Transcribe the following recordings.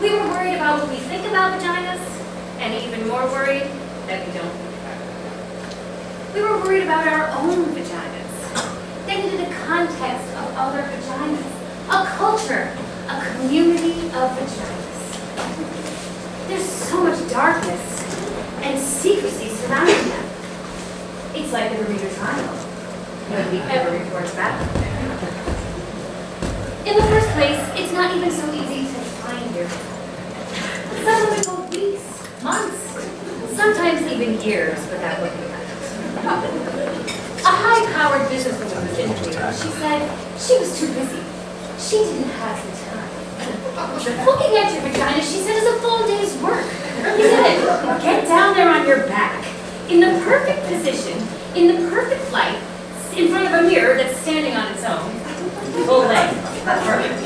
We were worried about what we think about vaginas, and even more worried that we don't. We were worried about our own vaginas. They needed a context of other vaginas, a culture, a community of vaginas. There's so much darkness and secrecy surrounding them. It's like the Bermuda Triangle. Nobody ever reports back. In the first place, it's not even so easy to find your vagina. Some women go weeks, months, sometimes even years without looking at it. A high-powered businesswoman was interviewed. She said she was too busy. She didn't have the time. Looking at your vagina, she said, is a full day's work. He said, get down there on your back, in the perfect position, in the perfect light, in front of a mirror that's standing on its own. Full length. Perfect.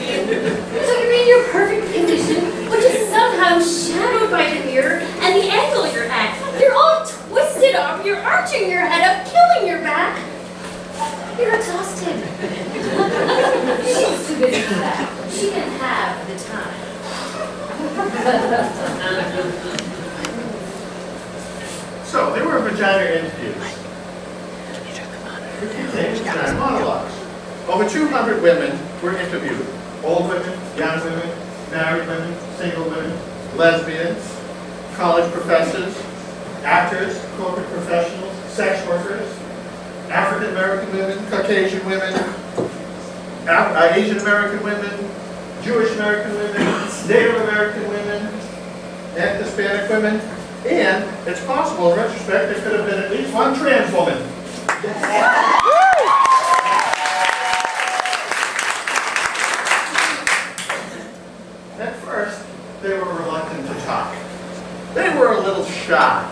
So you're in your perfect position, which is somehow shadowed by the mirror and the angle you're at. You're all twisted up, you're arching your head up, killing your back. You're exhausted. She was too busy for that. She didn't have the time. So, there were vagina interviews. We became vagina monologues. Over 200 women were interviewed. Old women, young women, married women, single women, lesbians, college professors, actors, corporate professionals, sex workers, African American women, Caucasian women, Asian American women, Jewish American women, Native American women, and Hispanic women. And it's possible, in retrospect, there could have been at least one trans woman. At first, they were reluctant to talk. They were a little shy.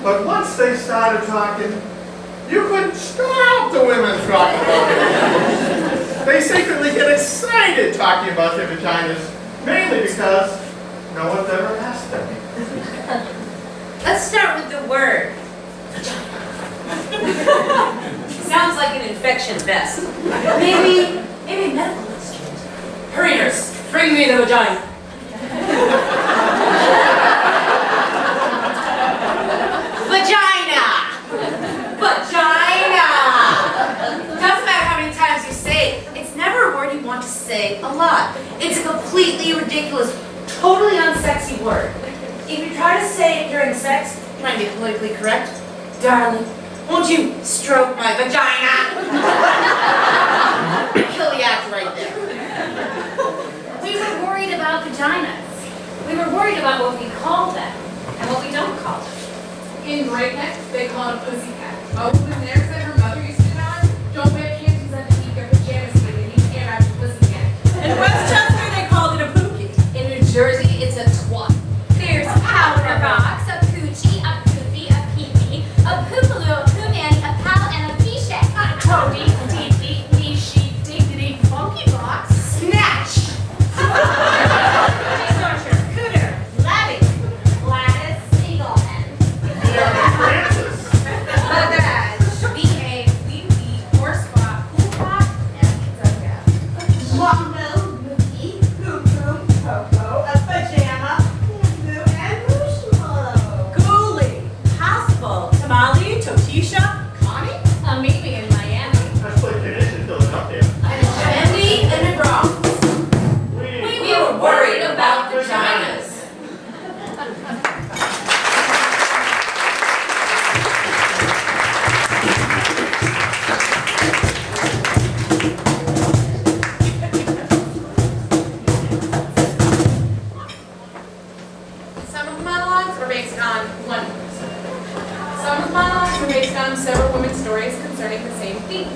But once they started talking, you couldn't stop the women talking about their vaginas. They secretly get excited talking about their vaginas, mainly because no one's ever asked them. Let's start with the word. Sounds like an infection vest. Maybe a medical instrument. Hurry, nurse, bring me the vagina. Vagina! Vagina! Doesn't matter how many times you say it. It's never a word you want to say a lot. It's a completely ridiculous, totally unsexy word. If you try to say it during sex, you might be politically correct. Darling, won't you stroke my vagina? Kill the act right there. We were worried about vaginas. We were worried about what we call them and what we don't call them. In Breakneck, they call it a pussycat. A woman there said her mother used to on, don't wear panties underneath your pajamas so you can't have your pussycat. In Westchester, they called it a pookie. In New Jersey, it's a twat. There's a powder box, a poochie, a poopy, a pee-pee, a poopaloo, a poo-nanny, a pal, and a pee-shay. A toady, dee-dee, knee-sheet, diggity, funky box. Snatch! Dishwasher, cooter, labby, Gladys, eagle hen. Francis. Bagage, BA, wee-wee, horse spot, pool-pot, and pizza. Wombo, Mookie, Poo-Poo, Popo, a pajama, Poo-Poo, and Mooshmallow. Ghoulie, Possible, Tamale, Totisha, Connie, A meeting in Miami. Let's play finish and fill it up there. Andy, and a Bronx. We We were worried about vaginas. Some of the monologues were based on one person. Some of the monologues were based on several women's stories concerning the same theme.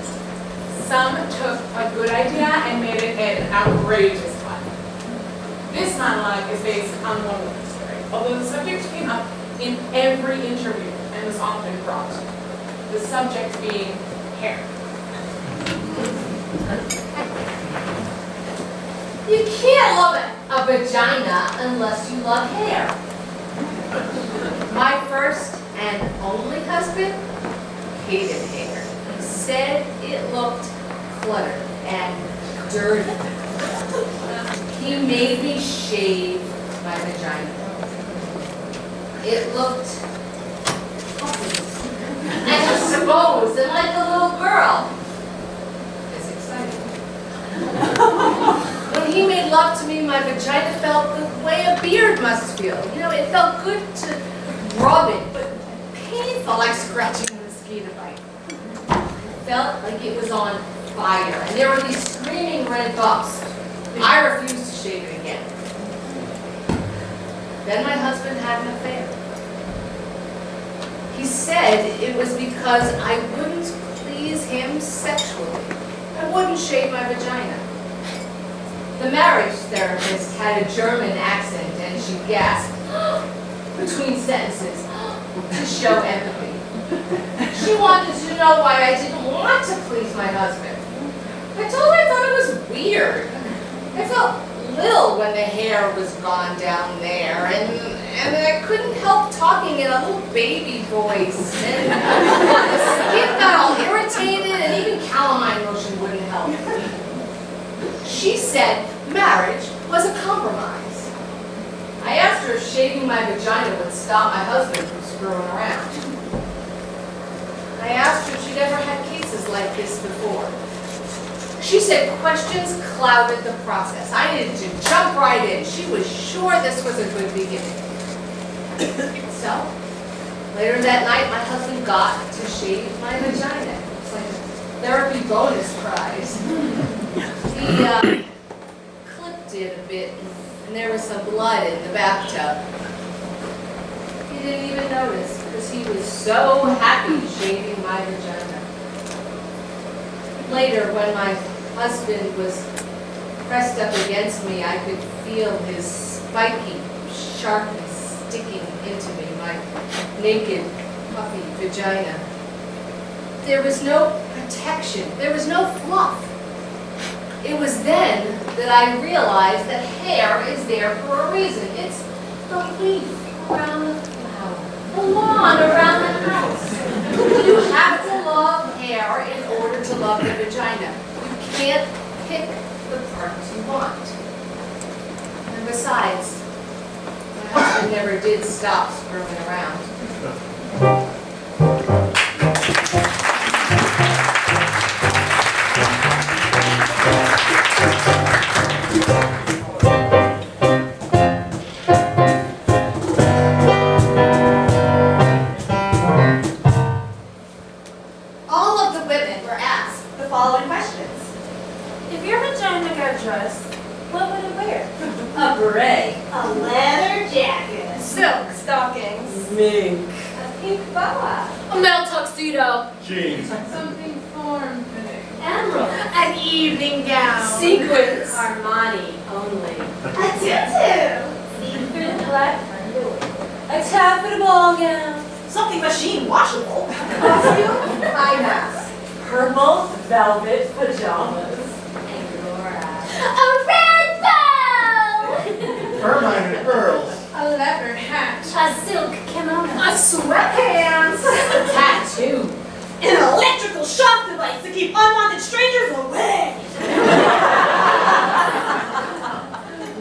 Some took a good idea and made it an outrageous one. This monologue is based on one woman's story, although the subject came up in every interview and was often brought. The subject being hair. You can't love a vagina unless you love hair. My first and only husband hated hair. He said it looked cluttered and dirty. He made me shave my vagina. It looked and exposed and like a little girl. It's exciting. When he made love to me, my vagina felt the way a beard must feel. You know, it felt good to rub it, but painful like scratching a mosquito bite. It felt like it was on fire, and there were these screaming red bumps. I refused to shave it again. Then my husband had an affair. He said it was because I wouldn't please him sexually. I wouldn't shave my vagina. The marriage therapist had a German accent, and she gasped between sentences to show empathy. She wanted to know why I didn't want to please my husband. I told her I thought it was weird. I felt little when the hair was gone down there, and I couldn't help talking in a little baby voice. And the skin got all irritated, and even calamine lotion wouldn't help. She said marriage was a compromise. I asked her if shaving my vagina would stop my husband from screwing around. I asked her if she'd ever had cases like this before. She said questions clouded the process. I needed to jump right in. She was sure this was a good beginning. So, later that night, my husband got to shave my vagina. It's like a therapy bonus prize. He clipped it a bit, and there was some blood in the bathtub. He didn't even notice because he was so happy shaving my vagina. Later, when my husband was pressed up against me, I could feel his spiky sharpness sticking into me, my naked, puffy vagina. There was no protection. There was no fluff. It was then that I realized that hair is there for a reason. It's the leaf around the flower, the lawn around the house. You have to love hair in order to love the vagina. You can't pick the parts you want. And besides, my husband never did stop screwing around. All of the women were asked the following questions. If your vagina got dressed, what would it wear? A beret. A leather jacket. Silk stockings. Mink. A pink boa. A metal tuxedo. Jeans. Something form-fitting. Emerald. An evening gown. Sequins. Armani only. A tutu. See-through black underwear. A taffeta ball gown. Something machine washable. Perfume. Eye mask. Purple velvet pajamas. A red bow! Ermine pearls. A leopard hat. A silk kimono. A sweatpants. A tattoo. An electrical shock device to keep unwanted strangers away.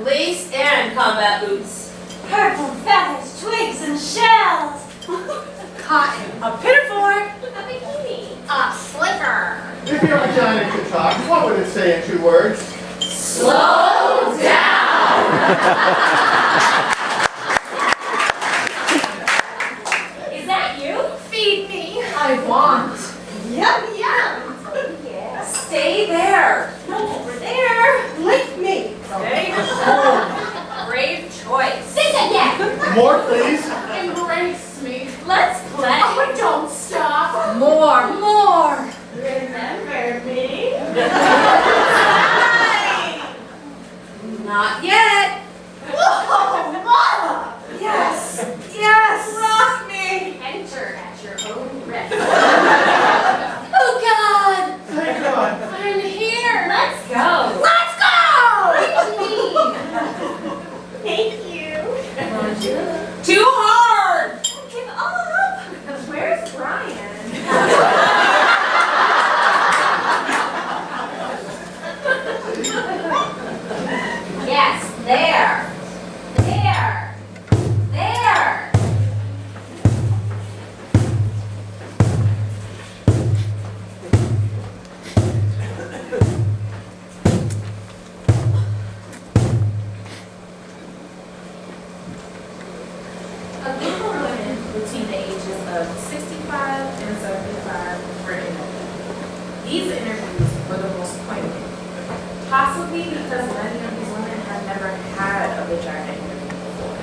Lace and combat boots. Purple feathers, twigs, and shells. Cotton. A pinafore. A bikini. A slipper. If your vagina could talk, what would it say in 2 words? Slow down. Is that you? Feed me. I want. Yum, yum. Yeah. Stay there. No, over there. Lick me. Stay home. Brave choice. Sing again. More, please. Embrace me. Let's play. Oh, don't stop. More, more. Remember me? Not yet. Whoa, Mama. Yes, yes. Rock me. Enter at your own risk. Oh, God. Thank God. I'm here. Let's go. Let's go. Thank you. Too hard. Give up. Where's Brian? A group of women between the ages of 65 and 75 were interviewed. These interviews were the most poignant, possibly because many of these women had never had a vagina interview before.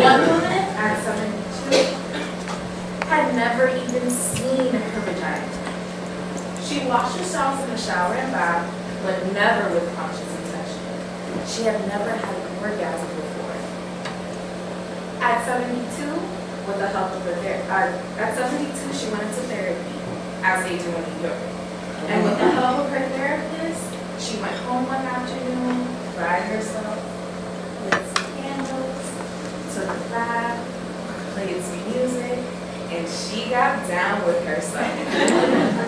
One woman at 72 had never even seen her vagina. She washed herself in the shower and bath, but never with conscious intention. She had never had an orgasm before. At 72, with the help of her at 72, she went into therapy, as they do in New York. And with the help of her therapist, she went home one afternoon, dried herself, lit some candles, took a bath, played some music, and she got down with herself.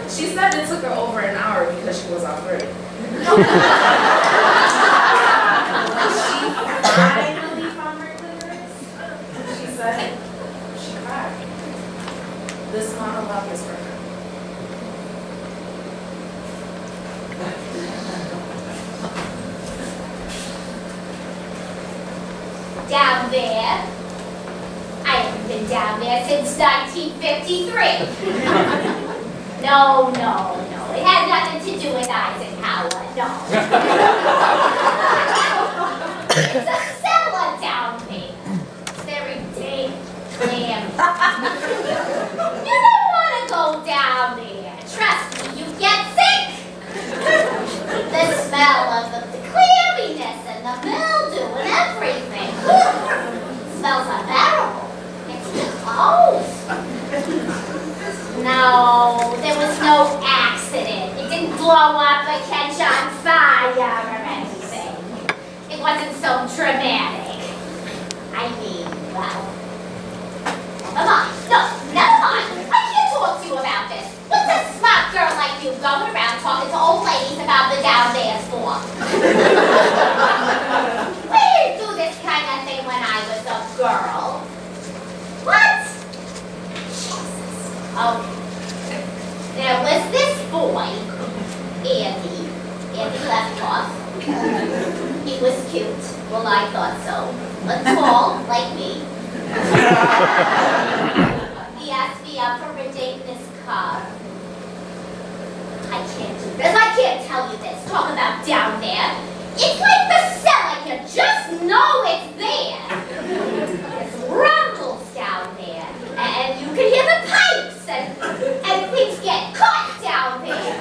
She said it took her over an hour because she was on break. When she finally found her clitoris, she said she cried. This monologue is for her. Down there. I haven't been down there since 1953. No. It had nothing to do with Eisenhower, no. It's a cellar down there. It's very damp. You don't want to go down there. Trust me, you get sick. The smell of the clamminess and the mildew and everything. Smells unbearable. It's the clothes. No, there was no accident. It didn't blow up or catch on fire or anything. It wasn't so dramatic. I mean, well, never mind. No, never mind. I can't talk to you about this. What's a smart girl like you going around talking to old ladies about the down there for? We didn't do this kind of thing when I was a girl. What? Jesus. Okay. There was this boy, Andy. Andy Lefthoff. He was cute. Well, I thought so. But tall, like me. He asked me out for a date in his car. I can't do this. I can't tell you this. Talk about down there. It's like the cellar. You just know it's there. There's rumbles down there. And you can hear the pipes. And things get caught down there.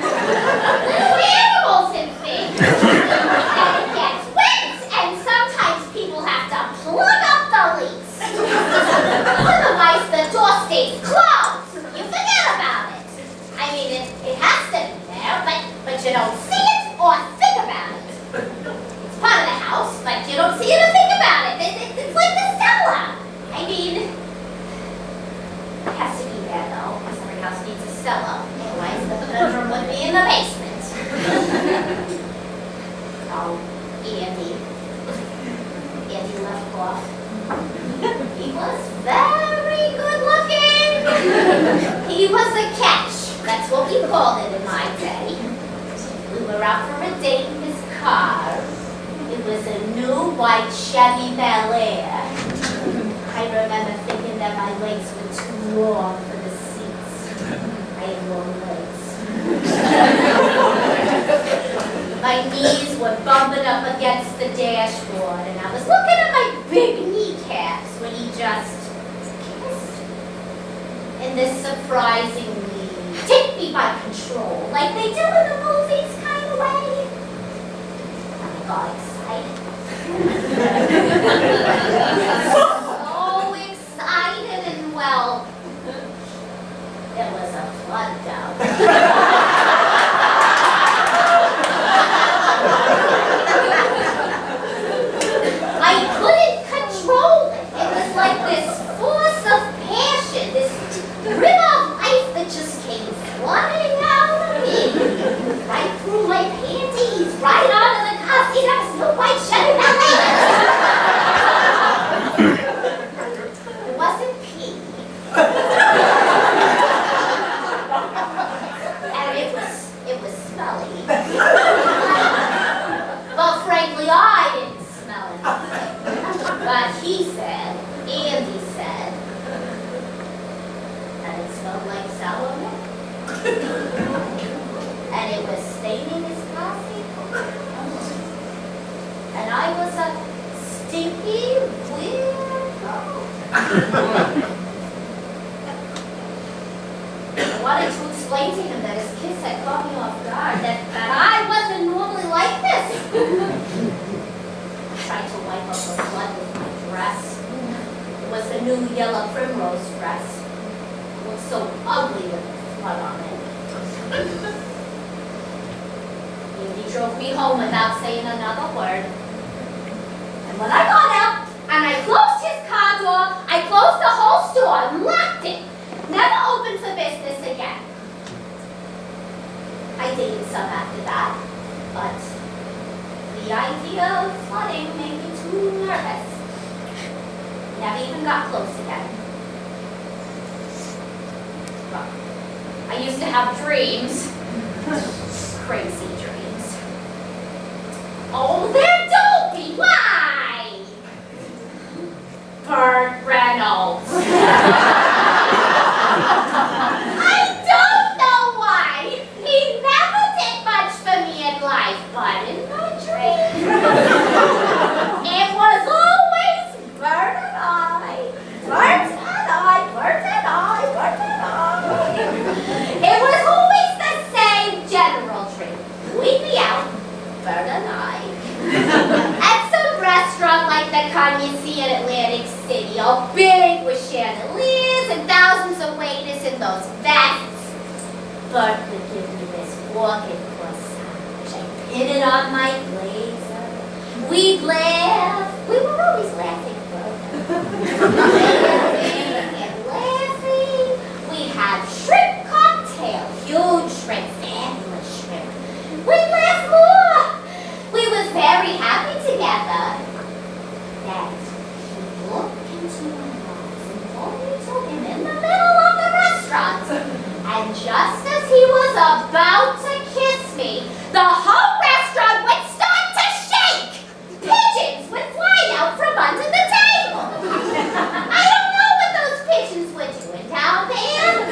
Little animals and things. And it gets wet. And sometimes people have to plug up the leaks. Otherwise the door stays closed. You forget about it. I mean, it has to be there, but you don't see it or think about it. It's part of the house, but you don't see it or think about it. It's like the cellar. I mean, it has to be there though, because every house needs a cellar. Otherwise, the bedroom would be in the basement. Oh, Andy left off. He was very good looking. He was a catch. That's what we called it in my day. We were out for a date in his car. It was a new white Chevy Bel Air. I remember thinking that my legs were too long for the seats. I had long legs. My knees were bumping up against the dashboard, and I was looking at my big kneecaps when he just kissed. In this surprisingly take me by control, like they do in the movies kind of way. I got excited. So excited, and well, there was a flood down there. I couldn't control it. It was like this force of passion, this river of life that just came flooding out of me. Right through my panties, right onto the car seat. I was no white Chevy Bel Air. It wasn't pee. And it was smelly. Well, frankly, I didn't smell anything. But he said, Andy said that it smelled like sour milk. And it was staining his coffee. And I was a stinky weirdo. I wanted to explain to him that his kiss had caught me off guard, that I wasn't normally like this. I tried to wipe up the blood with my dress. It was the new yellow primrose dress. It looked so ugly with the blood on it. He drove me home without saying another word. And when I got out and I closed his car door, I closed the whole store and locked it. Never opened for business again. I dated some after that, but the idea of flooding made me too nervous. Never even got close again. But I used to have dreams. Crazy dreams. Oh, they're dopey. Why? Burt Reynolds. I don't know why. He never did much for me in life, but in my dreams, it was always Burt and I. Burt and I, Burt and I, Burt and I. It was always the same general dream. We'd be out, Burt and I, at some restaurant like the kind you see in Atlantic City, all big with chandeliers and thousands of waiters in those vests. Burt would give me this orchid corsage. I'd pin it on my blazer. We'd laugh. We were always laughing, Burt. Laughing and laughing. We'd have shrimp cocktail, huge shrimp, fabulous shrimp. We'd laugh more. We were very happy together. Then he looked into my eyes and pulled me to him in the middle of the restaurant. And just as he was about to kiss me, the whole restaurant would start to shake. Pigeons would fly out from under the table. I don't know what those pigeons were doing down there.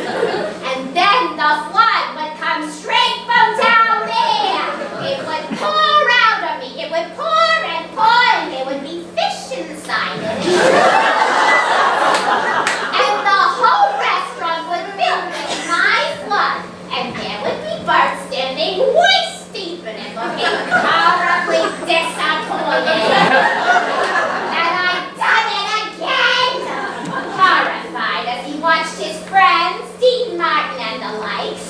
And then the flood would come straight from down there. It would pour out of me. It would pour and pour, and there would be fish inside it. And the whole restaurant would fill with my flood. And there would be Burt standing waist deep in it, looking horribly disappointed. And I'd done it again. Horrified as he watched his friends, Dean Martin and the likes,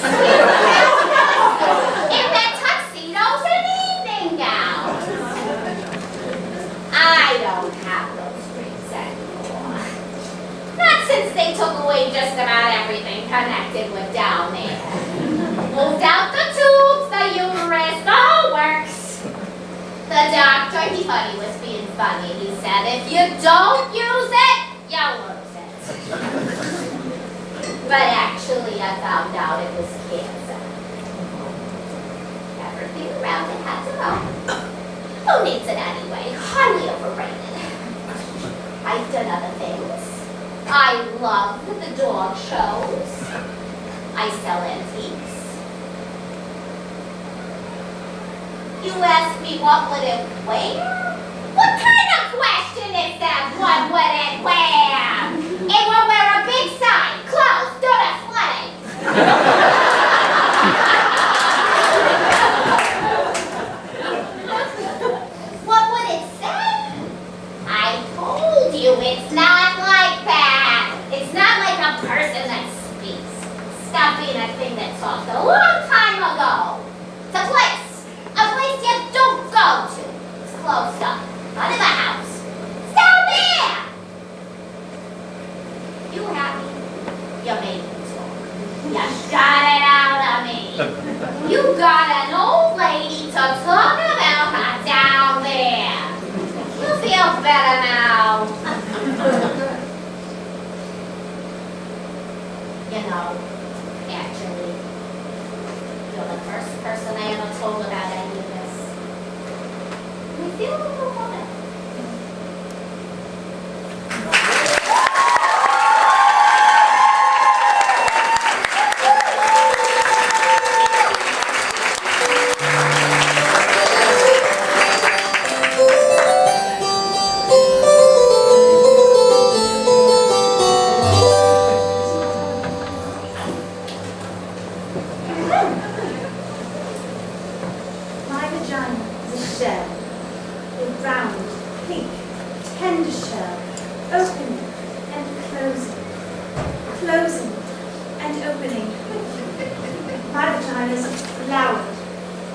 in their tuxedos and evening gowns. I don't have those dreams anymore. Not since they took away just about everything connected with down there. Moved out the tubes, the uterus, the whole works. The doctor, he thought he was being funny. He said, if you don't use it, you lose it. But actually, I found out it was cancer. Everything around it had to go. Who needs it anyway? Highly overrated. I've done other things. I love the dog shows. I sell antiques. You asked me what would it wear? What kind of question is that? What would it wear? It will wear a big sign. Closed due to flooding. What would it say? I told you it's not like that. It's not like a person that speaks. Stop being a thing that talked a long time ago. It's a place. A place you don't go to. It's closed up. Not in the house. It's down there. You happy? You made me talk. You got it out of me. You got an old lady to talk about her down there. You feel better now. You know, actually, you're the first opening and closing, closing and opening. My vagina is flowered,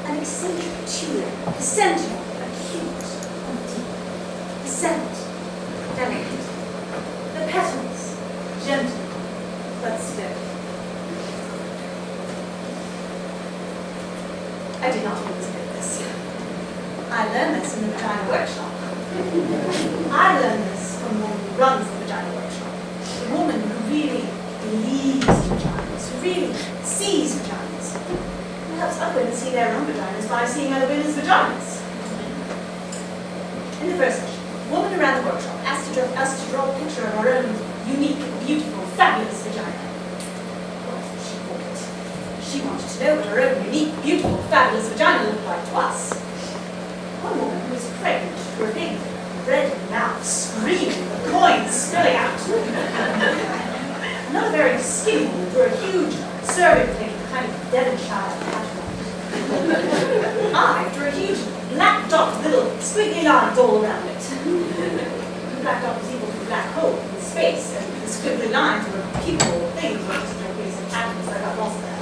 an eccentric tulip, the center acute and deep, the scent delicate, the petals gentle but still. I did not always know this. I learned this in the vagina workshop. I learned this from the woman who runs the vagina workshop. The woman who really believes in vaginas, who really sees vaginas. Who helps other women see their own vaginas by seeing other women's vaginas. In the first session, the woman who ran the workshop asked us to draw a picture of our own unique, beautiful, fabulous vagina. What she thought. She wanted to know what her own unique, beautiful, fabulous vagina looked like to us. One woman who was pregnant drew a big red mouth, screaming, the coins spilling out. Another very skinny woman drew a huge serving plate, kind of Devonshire pattern. I drew a huge black dot with little squiggly lines all around it. The black dot was equal to the black hole in space, and the squiggly lines were people or things, or just some atoms that got lost there.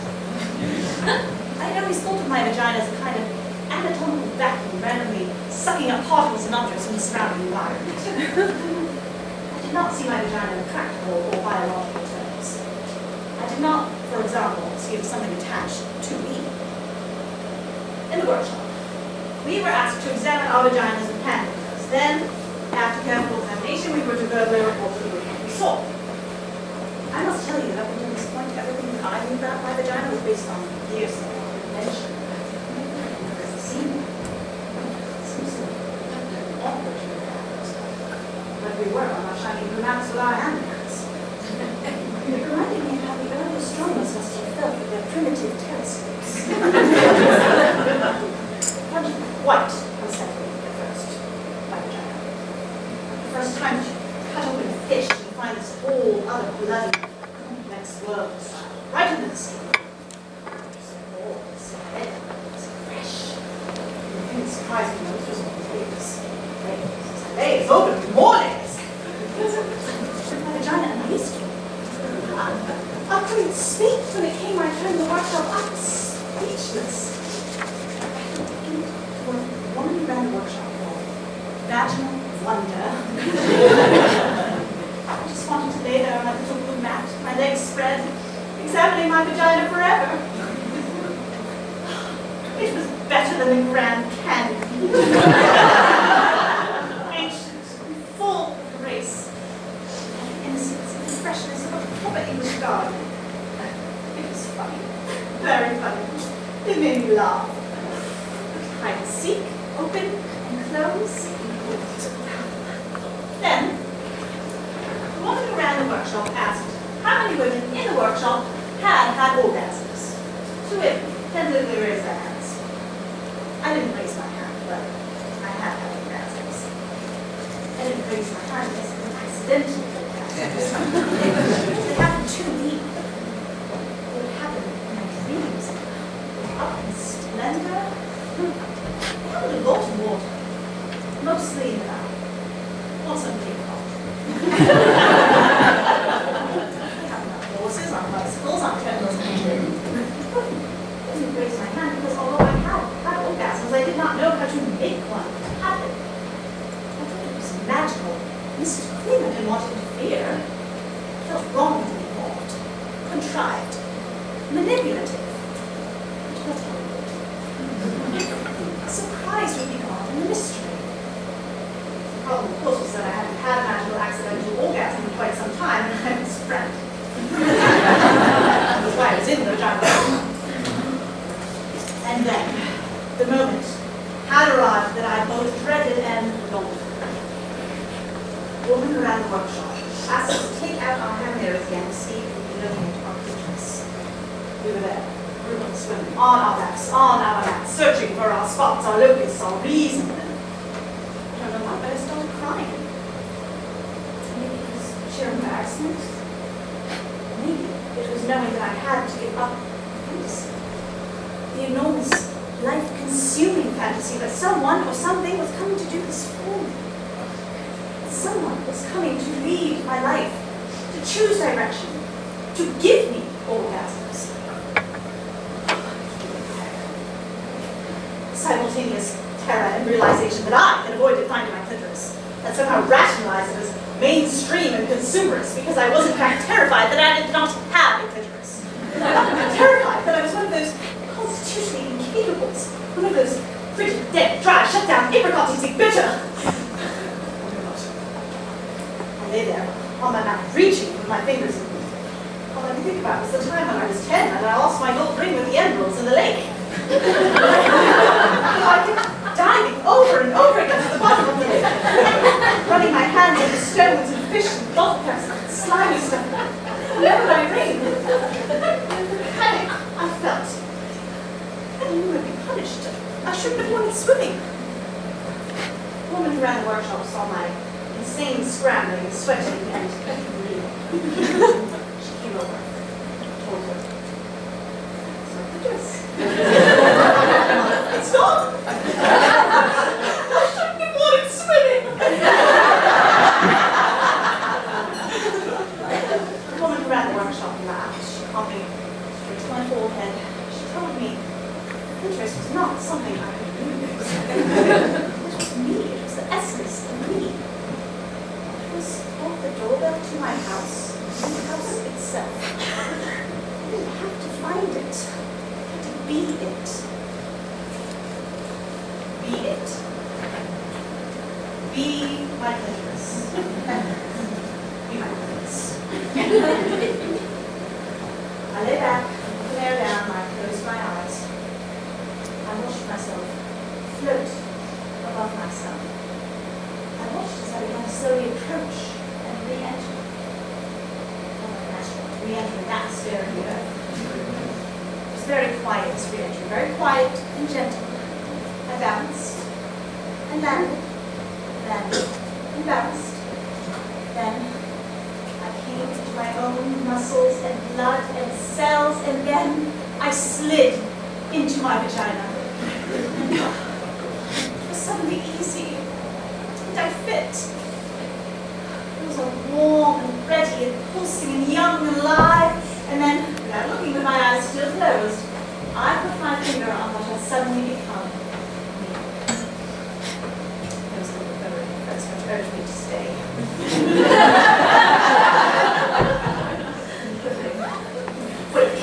I had always thought of my vagina as a kind of anatomical vacuum randomly sucking up particles and objects from the surrounding environment. I did not see my vagina in practical or biological terms. I did not, for example, see it as something attached to me. In the workshop, we were asked to examine our vaginas with hand mirrors. Then, after careful examination, we were to verbally report to the group what we saw. I must tell you that up until this point, everything that I knew about my vagina was based on years of invention. But we were on our shiny blue maps with our hand mirrors. It reminded me of how the early astronomers must have felt with their primitive telescopes. Quite unsettling at first, my vagina. The first time you cut open a fish, you find this whole other bloody, complex world inside, right under the skin. So warm, so red, so fresh. The thing that surprised me most was all the layers. Layers, open, more layers. My vagina amazed me. I couldn't speak when it came my turn in the workshop. I was speechless. The woman who ran the workshop called Vaginal Wonder. I just wanted to lay there on my little blue mat, my legs spread, examining my vagina forever. It was better than the Grand Canyon. Ancient, full of grace, and the innocence and the freshness of a proper English garden. It was funny, very funny. It made me laugh. Hide and seek, open and close. Then, the woman who ran the workshop asked how many women in the workshop had orgasms. 2 women tentatively raised their hands. I didn't raise my hand, but I had orgasms. I didn't raise my hand, yes, it was accidental orgasms. They happened to me. They would happen in my dreams. Up in splendor. They held a lot of water. Mostly in the mouth. Also in big heart. They have not horses, on bicycles, on treadmills, and I didn't raise my hand because although I had orgasms, I did not know how to make one happen. I thought it was magical, mystical. I didn't want to interfere. It felt wrong to be involved, contrived, manipulative. But what horrible. A surprise would be gone in the mystery. The problem, of course, was that I hadn't had a magical accidental orgasm in quite some time, and I was frantic. That's why I was in the vagina. And then, the moment had arrived that I both dreaded and longed for. The woman who ran the workshop asked us to take out our hand mirrors again to see if we could locate our clitoris. We were there, groups of women, on our backs, searching for our spots, our locus, our reason. I don't know why, but I started crying. Maybe it was sheer embarrassment. Maybe it was knowing that I had to give up fantasy. The enormous, life-consuming fantasy that someone or something was coming to do this for me. someone was coming to lead my life, to choose direction, to give me orgasms. Simultaneous terror and realization that I had avoided finding my clitoris, that somehow rationalized it as mainstream and consumerist because I was in fact terrified that I did not have a clitoris. Terrified that I was one of those constitutionally incapables, one of those frigid, dead, dry, shut down, apricot-eating bitter. I lay there, on my mouth, reaching with my fingers. All I could think about was the time when I was 10 and I lost my gold ring with the emeralds in the lake. I kept diving over and over again to the bottom of the lake, running my hands over stones and fish and bobcats and slimy stuff. Never my ring. Panic, I felt. I knew I'd be punished. I shouldn't have wanted swimming. The woman who ran the workshop saw my insane scrambling, sweating, and real. She came over, told her. Stop the dress. Stop! I shouldn't have wanted swimming. The woman who ran the workshop laughed. She caught me straight to my forehead. She told me interest was not something I could use. It was me. It was the essence of me. It was both the doorbell to my house and the house itself. I didn't have to find it. I had to be it. Be it. Be my clitoris. Be my clitoris. I lay back, the hair down, I closed my eyes. I watched myself float above myself. I watched as I began to slowly approach and re-enter. Re-enter the atmosphere of the earth. It was very quiet re-entry, very quiet and gentle. I bounced and landed, and bounced. Then I came into my own muscles and blood and cells, and then I slid into my vagina. It was suddenly easy, and I fit. It was all warm and ready and pulsing and young and alive, and then, without looking with my eyes still closed, I put my finger on what had suddenly become me. There was a little quivering at first, which urged me to stay. Quick,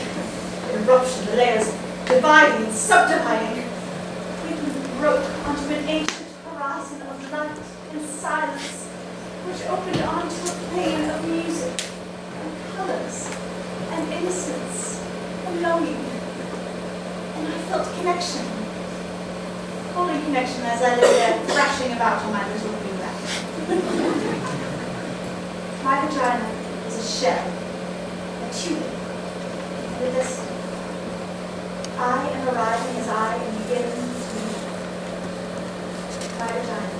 eruption, the layers dividing and subdividing. We broke onto an ancient horizon of light and silence, which opened onto a plane of music and colors and innocence and longing. And I felt connection, holy connection, as I lay there thrashing about on my little blue mat. My vagina is a shell, a tulip, and a destiny. I am arriving as I am beginning to meet. My vagina.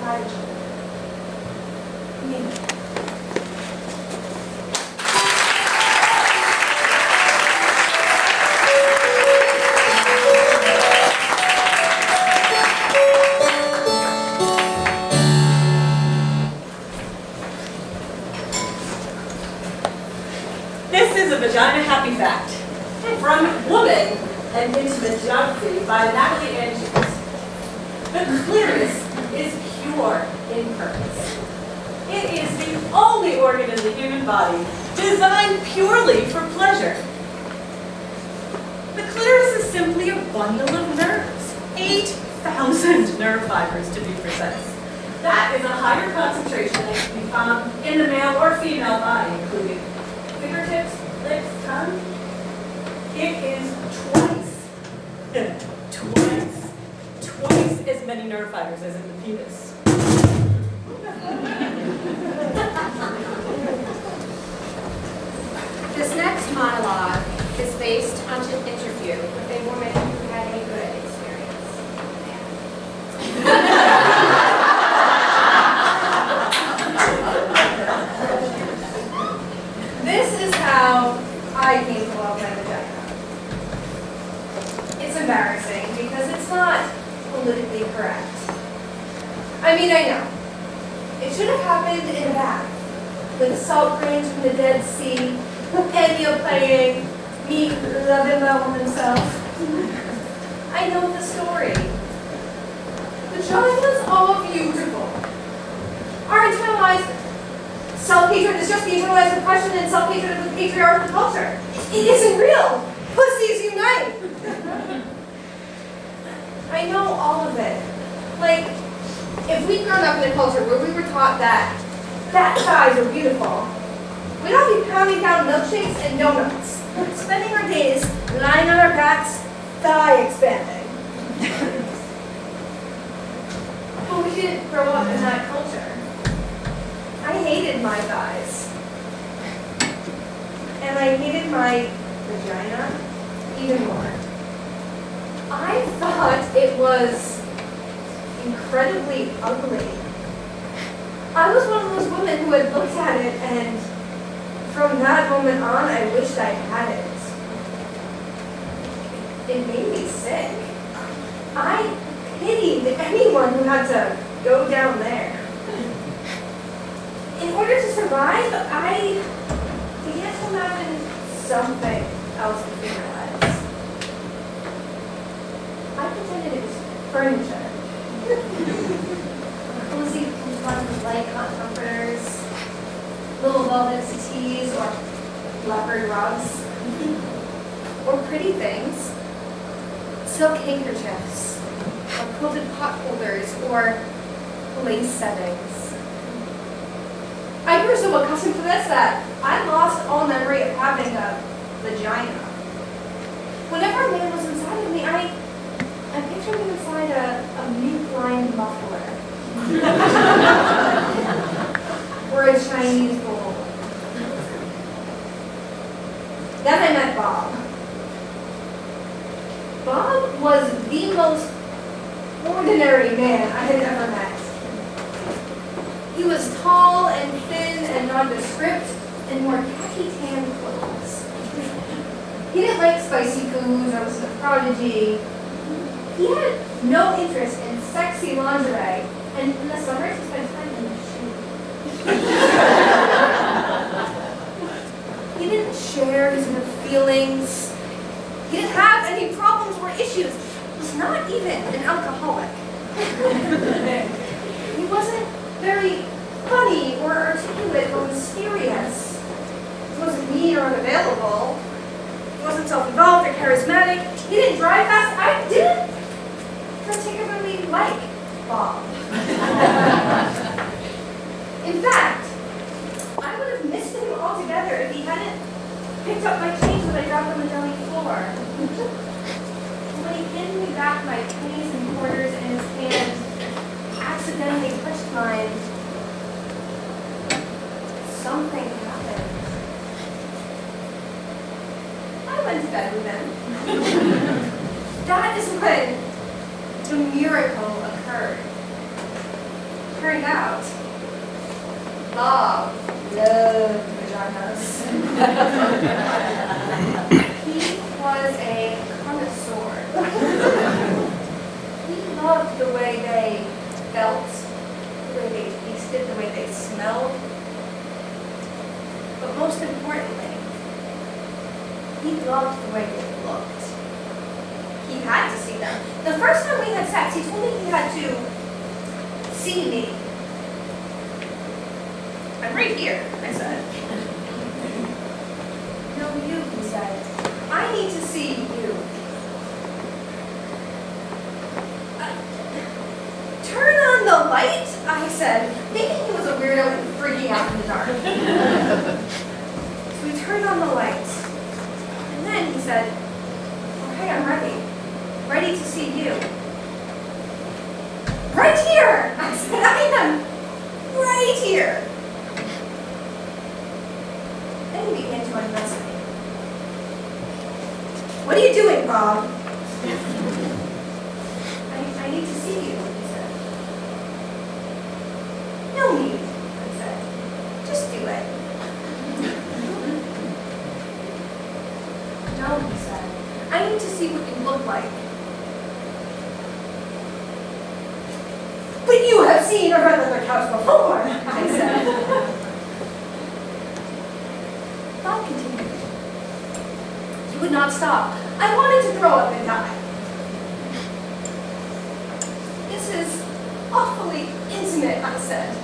My vagina. Me. This is a vagina happy fact from Woman and Intimate Geography by Natalie Andrews. The clitoris is pure in purpose. It is the only organ in the human body designed purely for pleasure. The clitoris is simply a bundle of nerves, 8,000 nerve fibers to be precise. That is a higher concentration than can be found in the male or female body, including fingertips, lips, tongue. It is twice as many nerve fibers as in the penis. This next monologue is based on an interview with a woman who had a good experience. This is how I came to love my vagina. It's embarrassing because it's not politically correct. I mean, I know. in a bath with salt grains from the Dead Sea, Enya playing, me loving my woman himself. I know the story. Vaginas are beautiful. Our internalized self-hatred is just the internalized oppression and self-hatred of the patriarchal culture. It isn't real. Pussies unite. I know all of it. Like, if we'd grown up in a culture where we were taught that fat thighs are beautiful, we'd all be pounding down milkshakes and donuts, spending our days lying on our backs, thigh expanding. But we didn't grow up in that culture. I hated my thighs. And I hated my vagina even more. I thought it was incredibly ugly. I was one of those women who had looked at it, and from that moment on, I wished I had it. It made me sick. I pitied anyone who had to go down there. In order to survive, I began to imagine something else between my legs. I pretended it was furniture. Cozy ones with light cotton comforters, little velvet settees, or leopard rugs, or pretty things, silk handkerchiefs, or quilted pot holders, or lace settings. I grew so accustomed to this that I lost all memory of having a vagina. Whenever a man was inside of me, I pictured him inside a mute-blind muffler. Or a Chinese bowl. Then I met Bob. Bob was the most ordinary man I had ever met. He was tall and thin and nondescript and wore khaki tan clothes. He didn't like spicy foods or was a prodigy. He had no interest in sexy lingerie, and in the summers he spent time in the shoe. He didn't share his inner feelings. He didn't have any problems or issues. He was not even an alcoholic. He wasn't very funny or articulate or mysterious. He wasn't mean or unavailable. He wasn't self-involved or charismatic. He didn't drive fast. I didn't particularly like Bob. In fact, I would have missed him altogether if he hadn't picked up my change that I dropped on the deli floor. When he handed me back my pennies and quarters in his hand, accidentally touched mine, something happened. I went to bed with him. That is when the miracle occurred. Turned out, Bob loved vaginas. He was a connoisseur. He loved the way they felt, the way they tasted, the way they smelled. But most importantly, he loved the way they looked. He had to see them. The first time we had sex, he told me he had to see me. I'm right here, I said. No, you, he said. I need to see you. Turn on the light, I said, thinking he was a weirdo and freaking out in the dark. So we turned on the light. And then he said, okay, I'm ready. Ready to see you. Right here! I said, I am right here. Then he began to undress me. What are you doing, Bob? I need to see you, he said. No need, I said. Just do it. No, he said. I need to see what you look like. But you have seen a red leather couch before. I said. Bob continued. You would not stop. I wanted to throw up and die. This is awfully intimate, I said.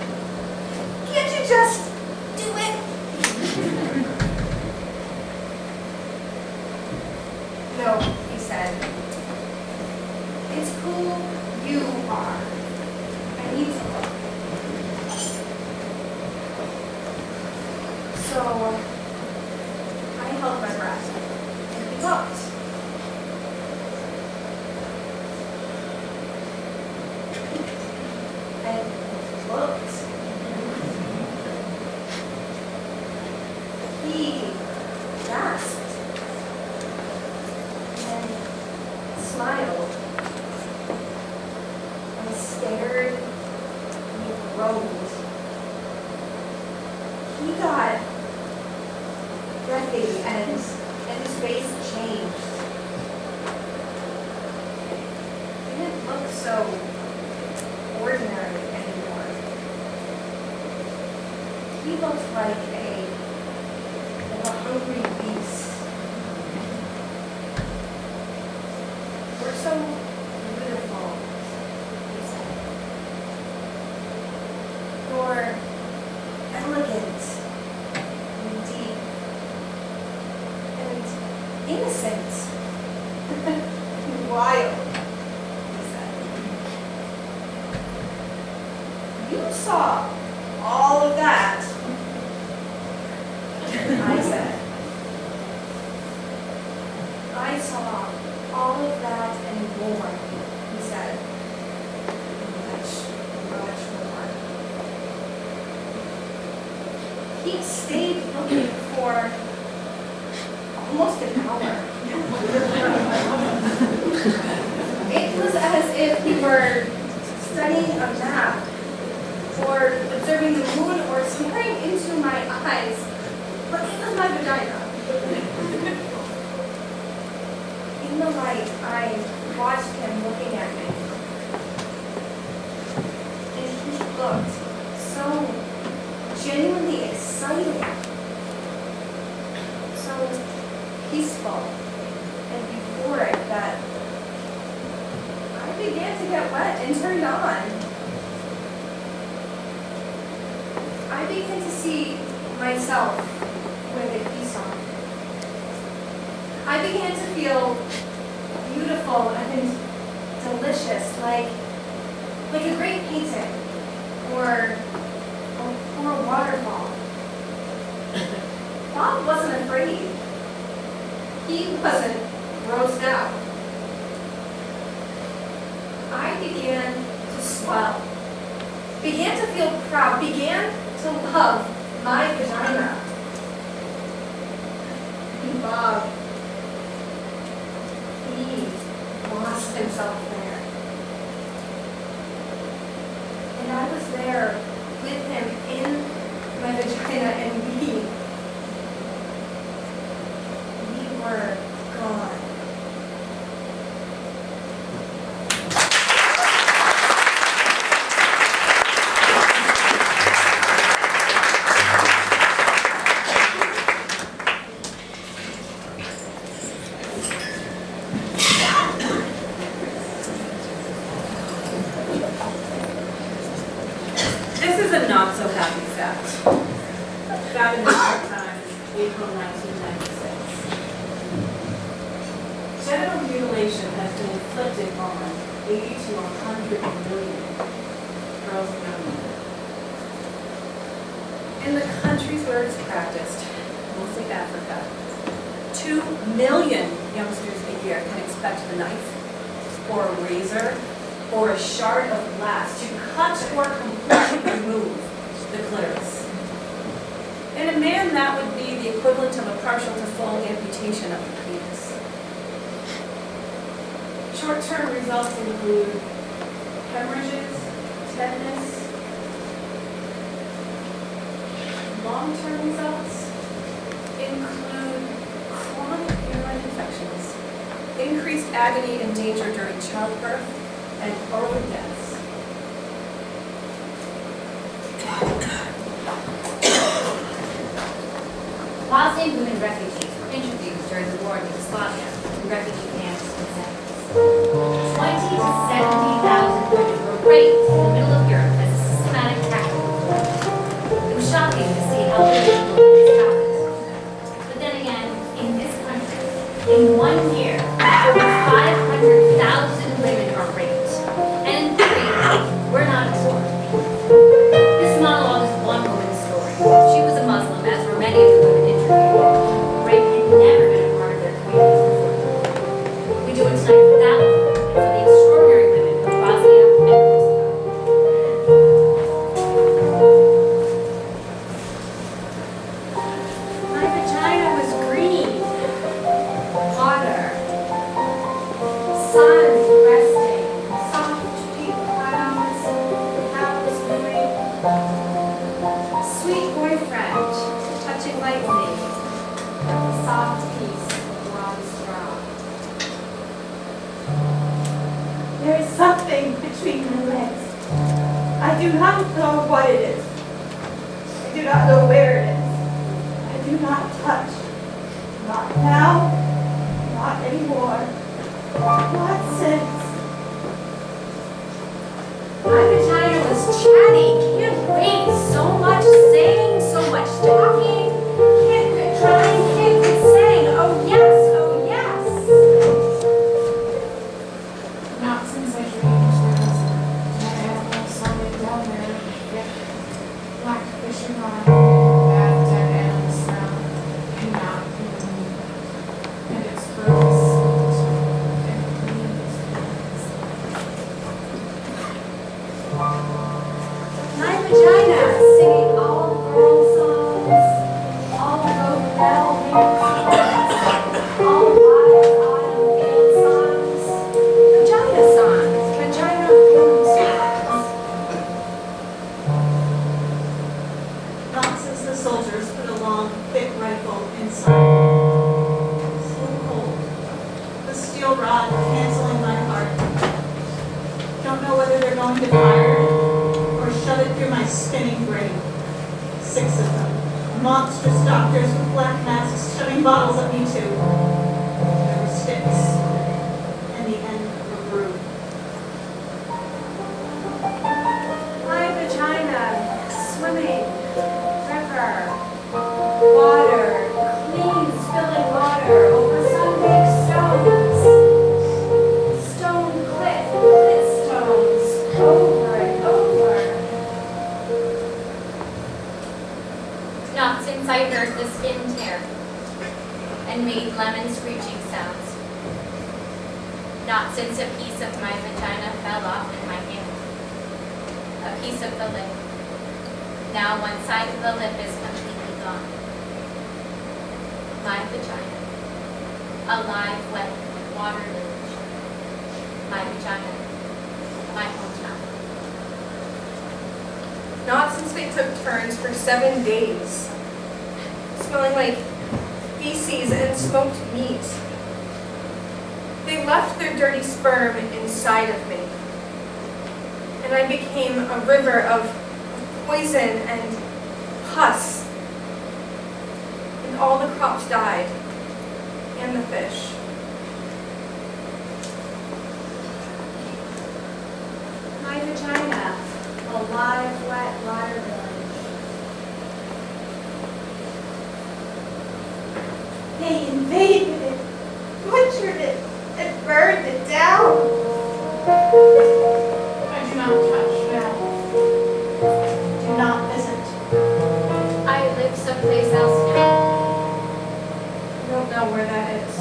Can't you just do it? No, he said. It's who you are. I need to look. So, I held my breath, and he looked. And looked. He gasped and smiled and stared and groaned. He got breathy and his face changed. He didn't look so ordinary anymore. He looked like a hungry beast. We're so beautiful, he said. You're elegant and deep and innocent and wild, he said. You saw all of that, I said. I saw all of that and more, he said. Much, much more. He stayed looking for almost an hour. It was as if he were studying a map or observing the moon or staring into my eyes. But it was my vagina. In the light, I watched him looking at me. And he looked so genuinely excited, so peaceful and euphoric that I began to get wet and turned on. I began to see myself where he saw me. I began to feel beautiful and delicious, like a great painting or a waterfall. Bob wasn't afraid. He wasn't grossed out. I began to swell, began to feel proud, began to love my vagina. And Bob, he lost himself there. And I was there with him in my vagina, and we were gone. This is a not so happy fact. Found in the New York Times, April 1996. Genital mutilation has been inflicted on 80 to 100 million girls and young women. In the countries where it's practiced, mostly Africa, 2 million youngsters a year can expect a knife or a razor or a shard of glass to cut or completely remove the clitoris. In a man, that would be the equivalent of a partial to full amputation of the penis. Short-term results include hemorrhages, tetanus. Long-term results include chronic uterine infections, increased agony and danger during childbirth, and early deaths. Bosnian women refugees were interviewed during the war in Yugoslavia in refugee camps and settings. 20 to 70,000 women were raped in the middle of Europe as a systematic tactic. It was shocking to see how little people this happened. But then again, in this country, in 1 year, over 500,000 women are raped. And in theory, we're not absorbed. This monologue is one woman's story. She was a Muslim, as were many of the women interviewed. Rape had never been a part of their communities before. We do it tonight for that woman and for the extraordinary women of Bosnia and Herzegovina. My vagina was green. Water. Sun resting. Soft pink clouds. Cows mooing. Sweet boyfriend touching lightly. Soft piece of raw straw. There is something between my legs. I do not know what it is. I do not know where it is. I do not touch. Not now. Not anymore. Not since. My vagina was chatty. Can't wait. So much saying. So much talking. Can't quit trying. Can't quit saying. Oh yes. Oh yes. Not since I dreamed there was an animal somewhere down there with black fishing on, bad dead animal smell, and not even me. And its purpose and means. My vagina singing all girl songs, all road bell ring songs, all wild autumn field songs, vagina songs, vagina home songs. Not since the soldiers put a long, thick rifle inside. So cold. The steel rod canceling my heart. Don't know whether they're going to fire or shove it through my spinning brain. 6 of them. Monstrous doctors with black masks shoving bottles at me too. There were sticks. And the end of a broom. My vagina swimming, river, water, clean spilling water over sun-baked stones, stone cliff, lit stones, over and over. Not since I heard the skin tear and made lemon screeching sounds. Not since a piece of my vagina fell off in my hand. A piece of the lip. Now one side of the lip is completely gone. My vagina. A live, wet water village. My vagina. My hometown. Not since they took turns for 7 days, smelling like feces and smoked meat. They left their dirty sperm inside of me, and I became a river of poison and pus, and all the crops died, and the fish. My vagina, a live, wet water village. They invaded it, butchered it, and burned it down. I do not touch now. Do not visit. I live someplace else now. I don't know where that is.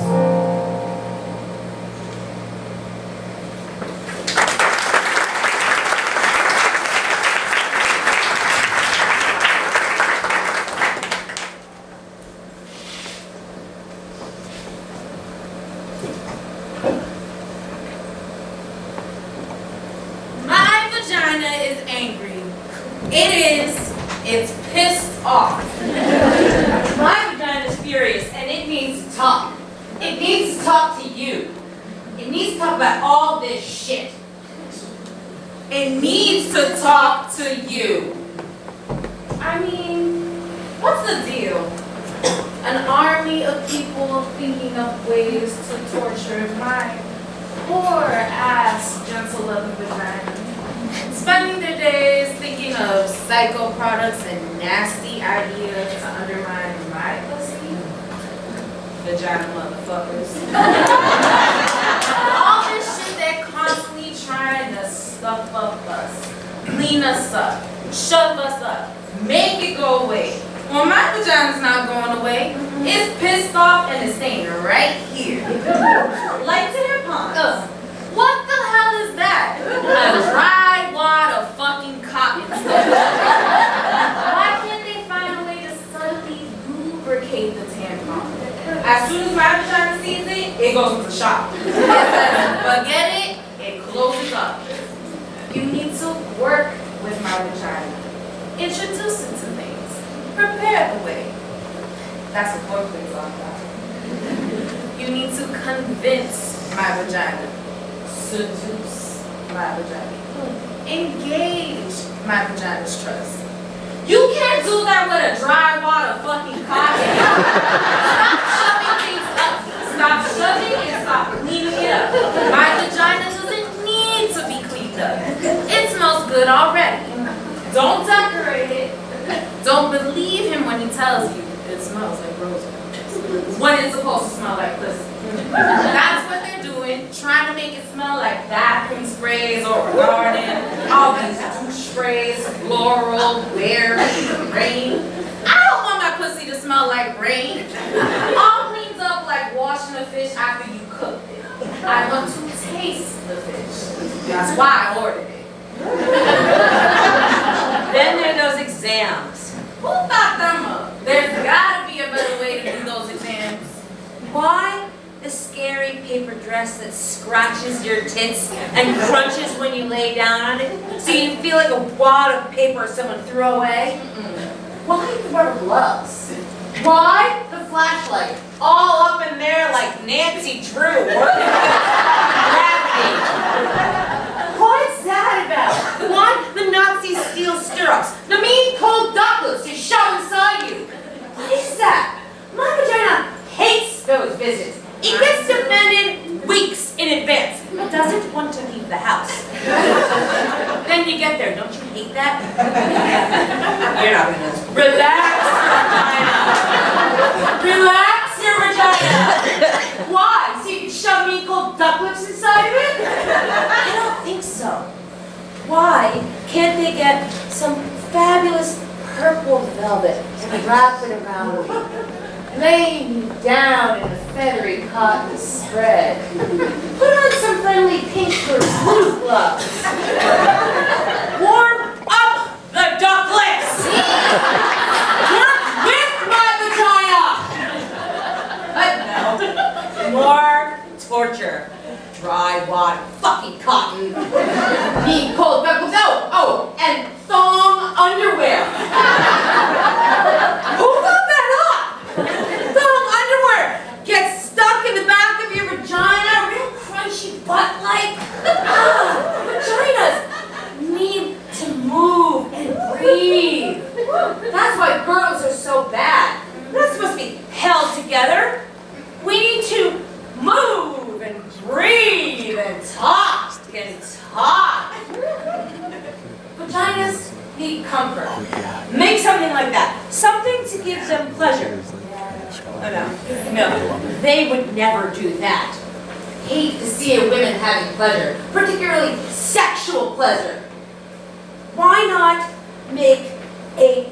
My vagina is angry. It's pissed off. My vagina is furious and it needs to talk. It needs to talk to you. It needs to talk about all this shit. It needs to talk to you. I mean, what's the deal? An plenty of people thinking of ways to torture my poor ass gentle loving vagina. Spending their days thinking of psycho products and nasty ideas to undermine my pussy. Vagina motherfuckers. All this shit they're constantly trying to stuff up us, clean us up, shove us up, make it go away. Well, my vagina's not going away. It's pissed off and it's staying right here. Like tampons. What the hell is that? A dry wad of fucking cotton. Why can't they find a way to subtly lubricate the tampon? As soon as my vagina sees it, it goes into shock. It says, forget it, it closes up. You need to work with my vagina. Introduce it to things. Prepare the way. That's what foreplay's all about. You need to convince my vagina. Seduce my vagina. Engage my vagina's trust. You can't do that with a dry wad of fucking cotton. Stop shoving things up. Stop shoving and stop cleaning it up. My vagina doesn't need to be cleaned up. It smells good already. Don't decorate it. Don't believe him when he tells you it smells like rose when it's supposed to smell like pussy. That's what they're doing, trying to make it smell like bathroom sprays or a garden. All these douche sprays, floral, berry, rain. I don't want my pussy to smell like rain. All cleans up like washing a fish after you cooked it. I want to taste the fish. That's why I ordered it. Then there are those exams. Who thought them up? There's gotta be a better way to do those exams. Why the scary paper dress that scratches your tits and crunches when you lay down on it so you feel like a wad of paper someone threw away? Why the rubber gloves? Why the flashlight? All up in there like Nancy Drew working gravity. What's that about? Why the Nazi steel stirrups? The mean cold ducklets you shove inside you? What is that? My vagina hates those visits. It gets defended weeks in advance. It doesn't want to leave the house. Then you get there, don't you hate that? You're not gonna relax, vagina. Relax your vagina. Why? So you can shove mean cold duck lips inside of it? I don't think so. Why can't they get some fabulous purple velvet and wrap it around me? Lay me down in a feathery cotton spread. Put on some friendly pink or blue gloves. Warm up the ducklets! Work with my vagina! But no. More torture. Dry wad fucking cotton. Mean cold ducklets. Oh, and thong underwear. Who thought that up? Thong underwear gets stuck in the back of your vagina, real crunchy butt-like. Vaginas need to move and breathe. That's why girls are so bad. We're not supposed to be held together. We need to move and breathe and talk and talk. Vaginas need comfort. Make something like that. Something to give them pleasure. Oh, no, they would never do that. Hate to see a woman having pleasure, particularly sexual pleasure. Why not make a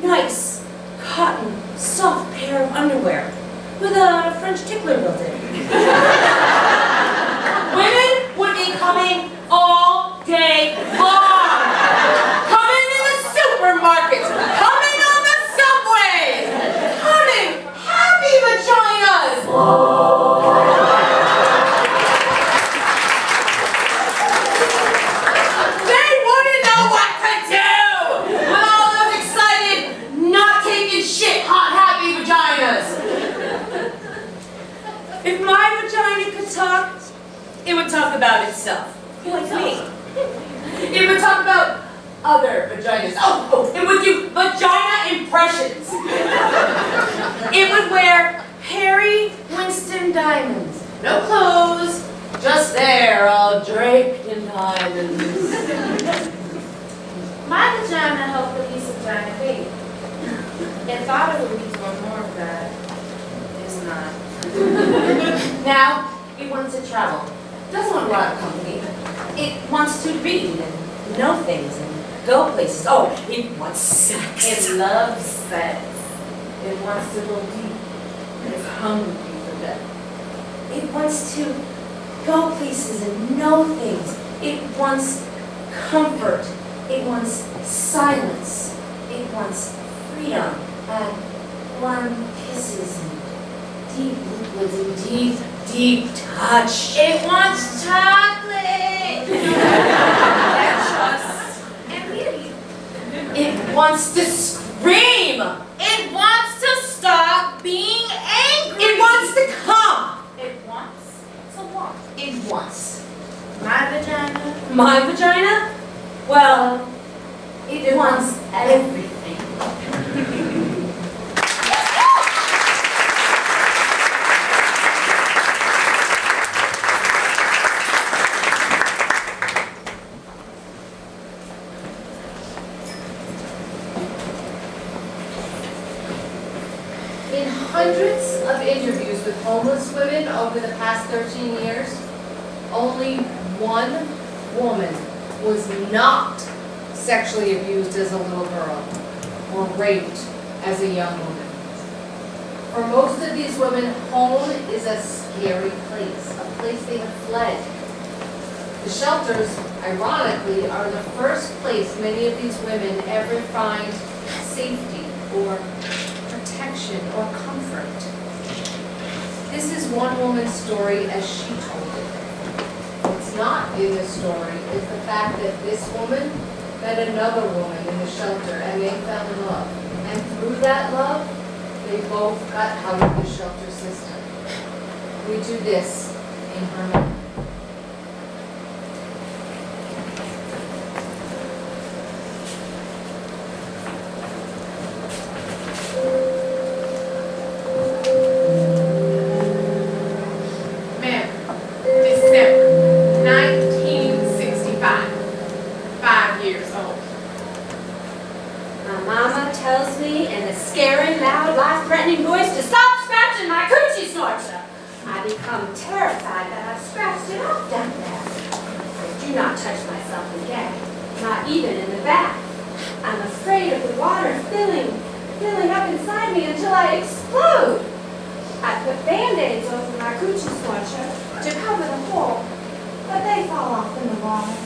nice, cotton, soft pair of underwear with a French tickler built in? Women would be coming all day long. Coming in the supermarkets, coming on the subways, coming happy vaginas. They wouldn't know what to do with all those excited, not taking shit, hot, happy vaginas. If my vagina could talk, it would talk about itself. Like me. It would talk about other vaginas. Oh, it would do vagina impressions. It would wear It thought it would be doing more of that. It's not. Now, it wants to travel. Doesn't want a lot of company. It wants to read and know things and go places. Oh, it wants sex. It loves sex. It wants to go deep. It's hungry for that. It wants to go places and know things. It wants comfort. It wants silence. It wants freedom and warm kisses and deep liquids and deep, deep touch. It wants chocolate. And trust and beauty. It wants to scream. It wants to stop being angry. It wants to come. It wants to walk. It wants. My vagina. My vagina? Well, it wants everything. In hundreds of interviews with homeless women over the past 13 years, only one woman was not sexually abused as a little girl or raped as a young woman. For most of these women, home is a scary place, a place they have fled. The shelters, ironically, are the first place many of these women ever find safety or protection or comfort. This is one woman's story as she told it. What's not in this story is the fact that this woman met another woman in the shelter and they fell in love. And through that love, they both got out of the shelter system. We do this in her memory. Ma'am, December 1965, 5 years old. My mama tells me in a scary, loud, life-threatening voice to stop scratching my coochie snorcher. I become terrified that I've scratched it off down there. I do not touch myself again, not even in the bath. I'm afraid of the water filling up inside me until I explode. I put Band-Aids over my coochie snorcher to cover the hole, but they fall off in the water.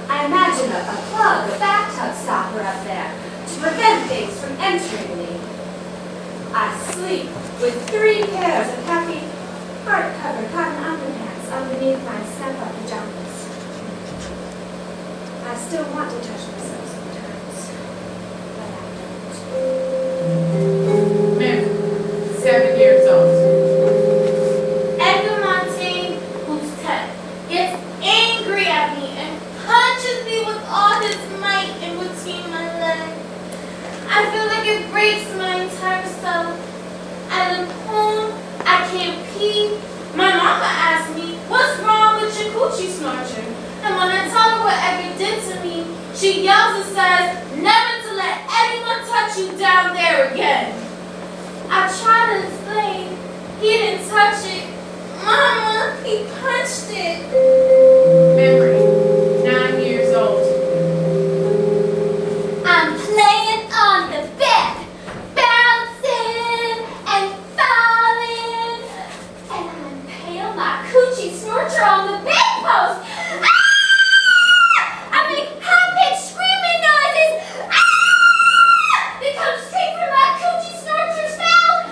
I imagine a plug, a bathtub stopper up there to prevent things from entering me. I sleep with 3 pairs of happy, heart-covered cotton underpants underneath my step-up pajamas. I still want to touch myself sometimes, but I don't. Ma'am, 7 years old. Edgar Montaigne, who's 10, gets angry at me and punches me with all his might in between my legs. I feel like it breaks my entire self. I look home, I can't pee. My mama asked me, what's wrong with your coochie snorcher? And when I tell her what Edgar did to me, she yells and says, never to let anyone touch you down there again. I try to explain, he didn't touch it. Mama, he punched it. Memory, 9 years old. I'm playing on the bed, bouncing and falling, and I impale my coochie snorcher on the bedpost. Ah! I make high-pitched screaming noises. Ah! They come straight from my coochie snorcher's mouth.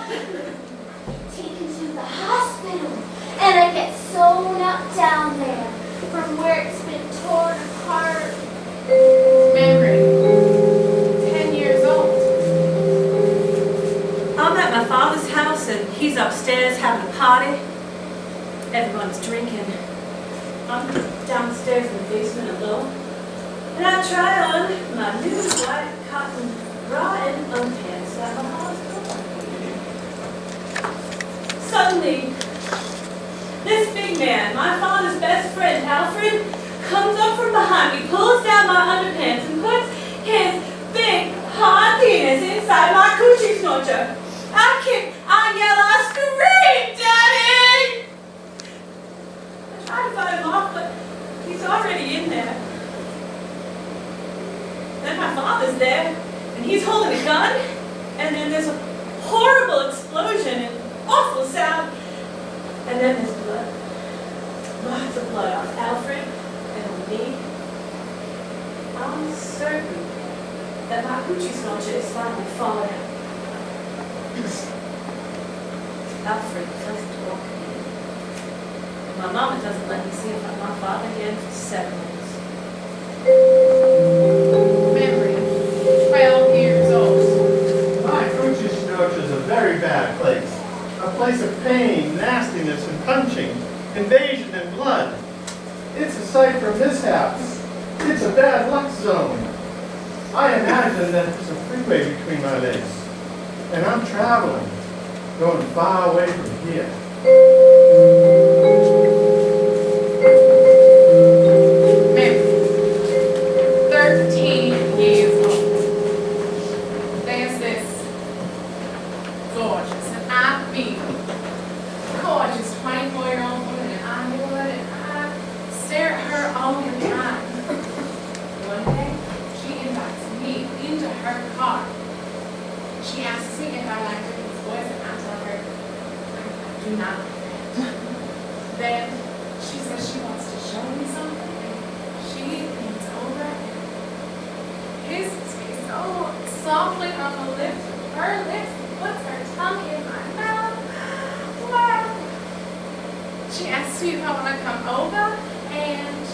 Taken to the hospital, and I get sewn up down there from where it's been torn apart. Memory, 10 years old. I'm at my father's house and he's upstairs having a party. Everyone's drinking. I'm downstairs in the basement alone. And I try on my new white cotton bra and underpants that my mom bought. Suddenly, this big man, my father's best friend, Alfred, comes up from behind me, pulls down my underpants, and puts his big hard penis is inside my coochie snorcher. I kick, I yell, I scream, Daddy! I try to fight him off, but he's already in there. Then my father's there, and he's holding a gun, and then there's a horrible explosion and awful sound, and then there's blood. Lots of blood on Alfred and on me. I'm certain that my coochie snorcher is finally falling out. Alfred doesn't walk in. My mama doesn't let me see my father again for 7 months. Memory, 12 years old. My coochie snorch is a very bad place. A place of pain, nastiness, and punching, invasion and blood. It's a site for mishaps. It's a bad luck zone. I imagine that there's a freeway between my legs. And I'm traveling, going far away from here. Memory, 13 years old. There's this gorgeous, and I mean gorgeous 24-year-old woman, and I would, and I stare at her all the time. One day, she invites me into her car. She asks me if I like Ricky's voice, and I tell her I do not like that. Then she says she wants to show me something, and she leans over and kisses me so softly on the lips with her lips, and puts her tongue in my mouth. Wow. She asks me if I want to come over, and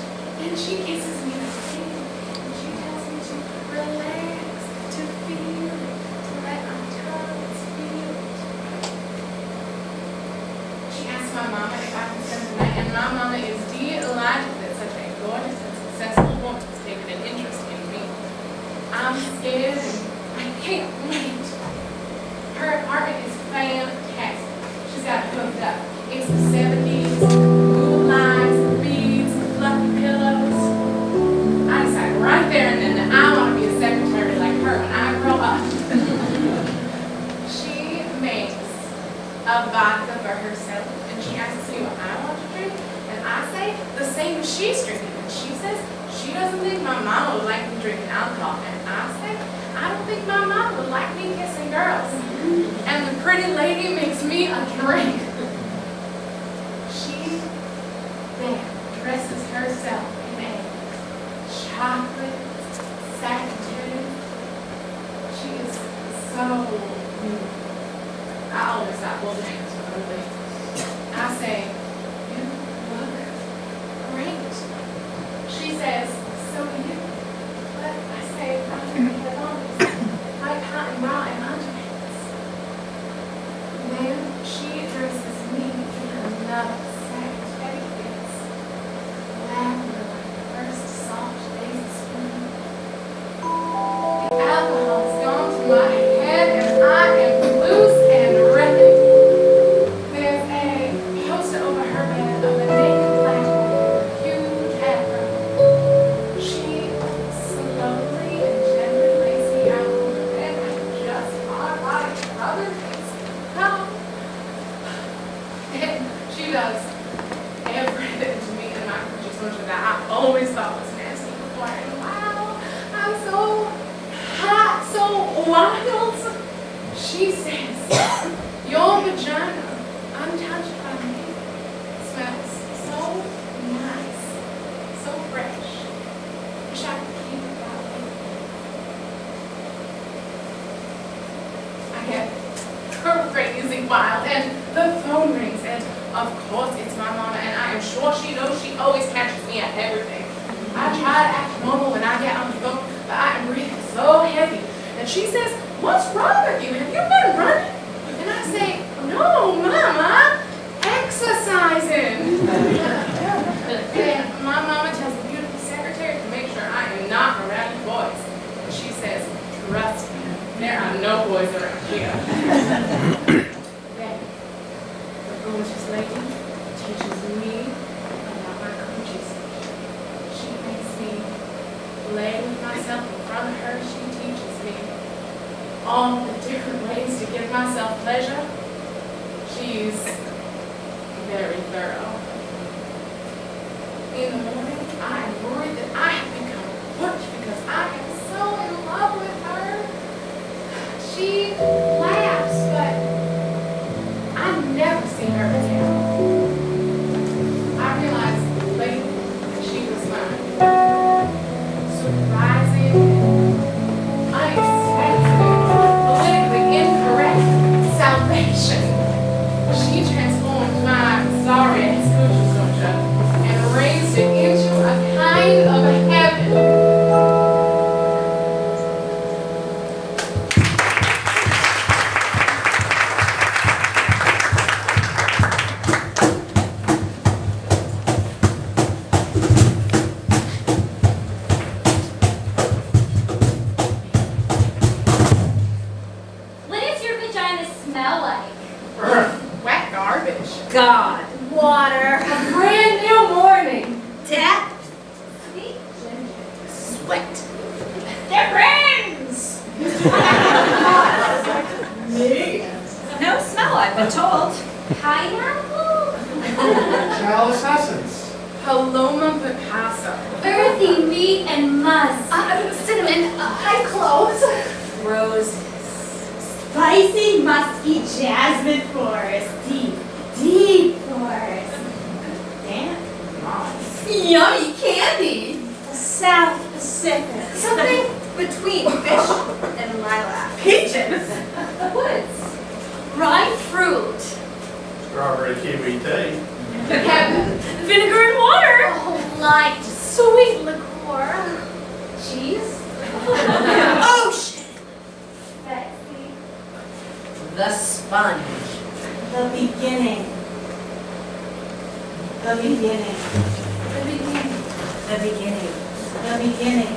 she kisses me in the face, and she tells me to relax, to feel it, to let my toes feel it. She asks my mama if I can spend the night, and my mama is delighted that such a gorgeous and successful woman has taken an interest in me. I'm scared and I can't wait. Her apartment is fantastic. She's got it hooked up. It's the 70s, blue lights, beads, fluffy pillows. I decide right there and then that I want to be a secretary like her when I grow up. She makes a vodka for herself, and she asks me what I want to drink, and I say the same as she's drinking, and she says she doesn't think my mama would like me drinking alcohol, and I say I don't think my mama would like me kissing girls, and the pretty lady makes me a drink. She then dresses herself in a chocolate satin tunic. She is so beautiful. I always thought holding hands were ugly. I say, you look great. She says, so do you. But I say, I don't have on like cotton bra and underpants. Then she dresses me in another satin jacket. Lavender like the first soft days of spring. The alcohol has gone to my head and I am loose and ready. There's a poster over her bed of a naked black woman with a huge afro. She slowly and gently lays me out on the bed. I just want my other things come. And she does everything to me in my coochie snorcher that I always thought was nasty before. And wow, I'm so hot, so wild. She says, your vagina, untouched by me, smells so nice, so fresh. Wish I could keep it that way. I get crazy wild, and the phone rings, and of course it's my mama, and I am sure she knows she always catches me at everything. I try to act normal when I get on the phone, but I am breathing so heavy. And she says, what's wrong with you? Have you been running? And I say, no, Mama, exercising. And my mama tells the beautiful secretary to make sure I am not around boys. And she says, trust me, there are no boys around here. Then, the gorgeous lady teaches me about my coochie station. She makes me lay with myself in front of her. She teaches me all the different ways to give myself pleasure. She's very thorough. In the morning, I am worried that I have become a butch because I am so in love with her. She laughs, but I've never seen her again. I realized lately that she was mine. Surprising, unexpected, politically incorrect salvation. She transformed my sorry exclusion structure and raised it into a kind of heaven. What does your vagina smell like? Wet garbage. God. Water. A brand new morning. Death. Sweat. Their brains. No smell, I've been told. Pineapple. Chalice essence. Paloma Picasso. Earthy meat and musk. Cinnamon. Eye clothes. Roses. Spicy, musky jasmine forest. Deep, deep forest. Damn. Moss. Yummy candy. The South Pacific. Something between fish and lilac. Peaches. Woods. Ripe fruit. Strawberry kiwi tea. Vinegar and water. Oh, light, sweet liqueur. Cheese. Ocean. Sexy. The sponge. The beginning. The beginning. The beginning. The beginning. The beginning.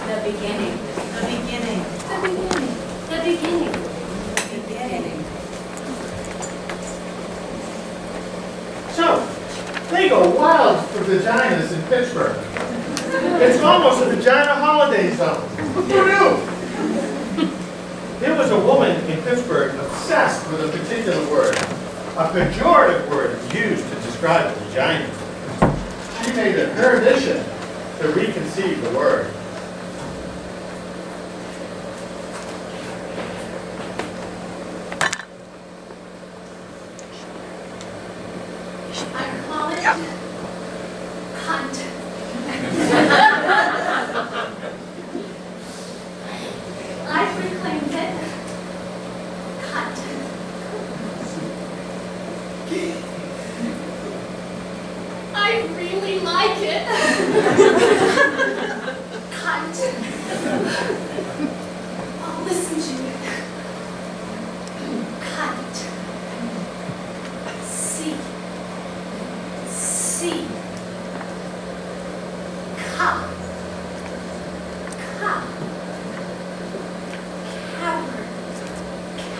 The beginning. The beginning. The beginning. The beginning. The beginning. So, they go wild for vaginas in Pittsburgh. It's almost a vagina holiday zone. Who knew? There was a woman in Pittsburgh obsessed with a particular word, a pejorative word used to describe a vagina. She made it her mission to reconceive the word. I call it cunt. I've reclaimed it. Cunt. I really like it. Cunt. I'll listen to it. Cunt. See. See. Ca. Ca. Cavern.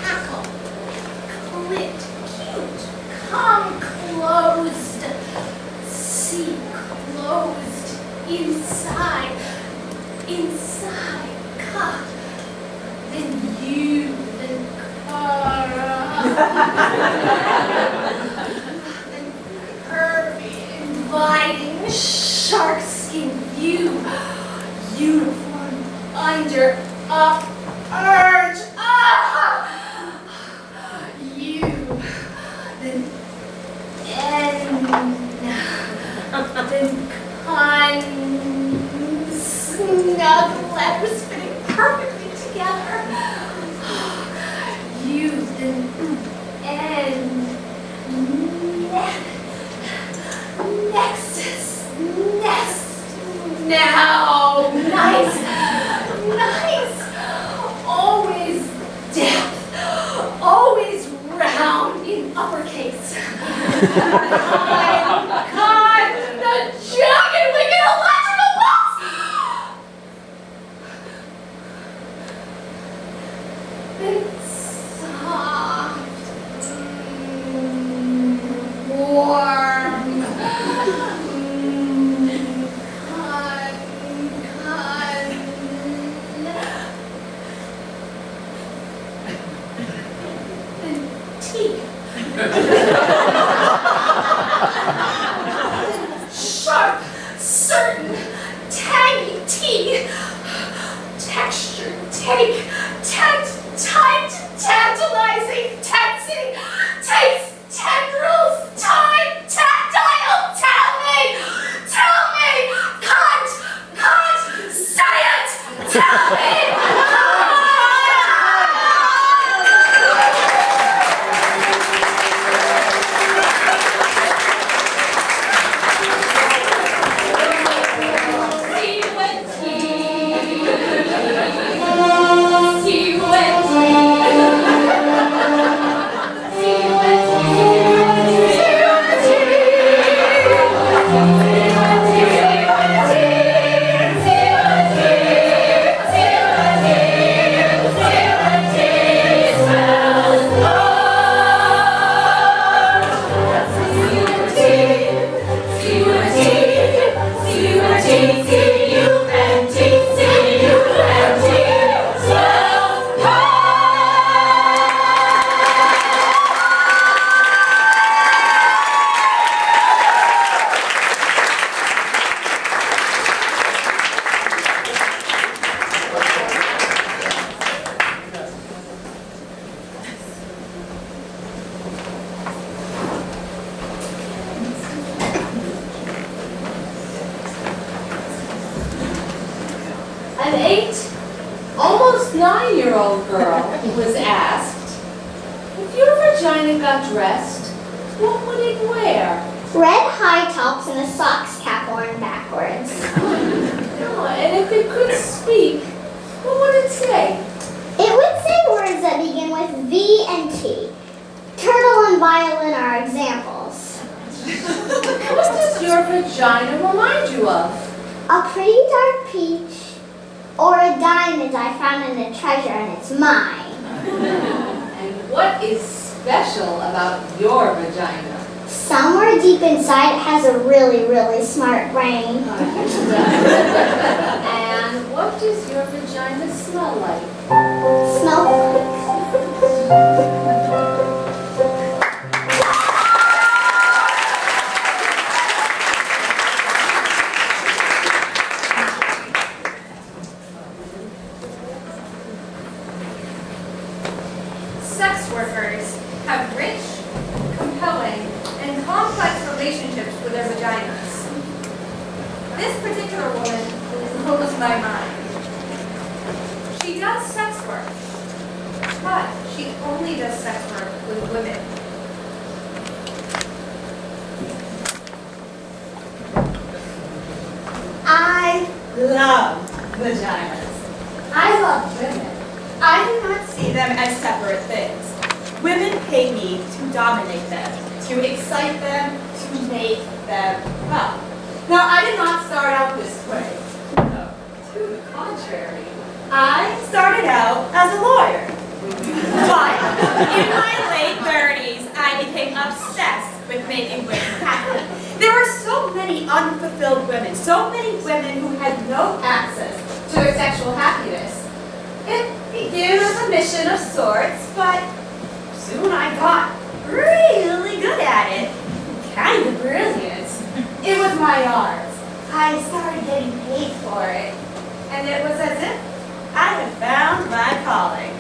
Cackle. Clit. Cute. Come closed. See. Closed. Inside. Inside. Ca. Then you. Then Cara. Then curvy, inviting, shark skin view, uniform under up urge. You then snug letters fitting perfectly together. You then Nexus, nest, now, nice, always depth, always round in uppercase. God, the jagged wicked electrical bolts! It's soft, warm. T. Sharp, certain, tangy T. Texture, take, tight, tantalizing, tensing, taste, tendrils, time, tactile, tell me, can't, say it, tell me, An 8, almost 9-year-old girl was asked, if your vagina got dressed, what would it wear? Red high tops and a socks cap worn backwards. Oh, and if it could speak, what would it say? It would say words that begin with V and T. Turtle and violin are examples. What does your vagina remind you of? A pretty dark peach or a diamond I found in a treasure and it's mine. And what is special about your vagina? Somewhere deep inside it has a really, really smart brain. And what does your vagina smell like? Sex workers have rich, compelling, and complex relationships with their vaginas. This particular woman blows my mind. She does sex work, but she only does sex work with women. I love vaginas. I love women. I do not see them as separate things. Women pay me to dominate them, to excite them, to make them well. Now, I did not start out this way. No, to the contrary. I started out as a lawyer. But in my late 30s, I became obsessed with making women happy. There were so many unfulfilled women, so many women who had no access to their sexual happiness. It began as a mission of sorts, but soon I got really good at it. Kind of brilliant. It was my art. I started getting paid for it. And it was as if I had found my calling.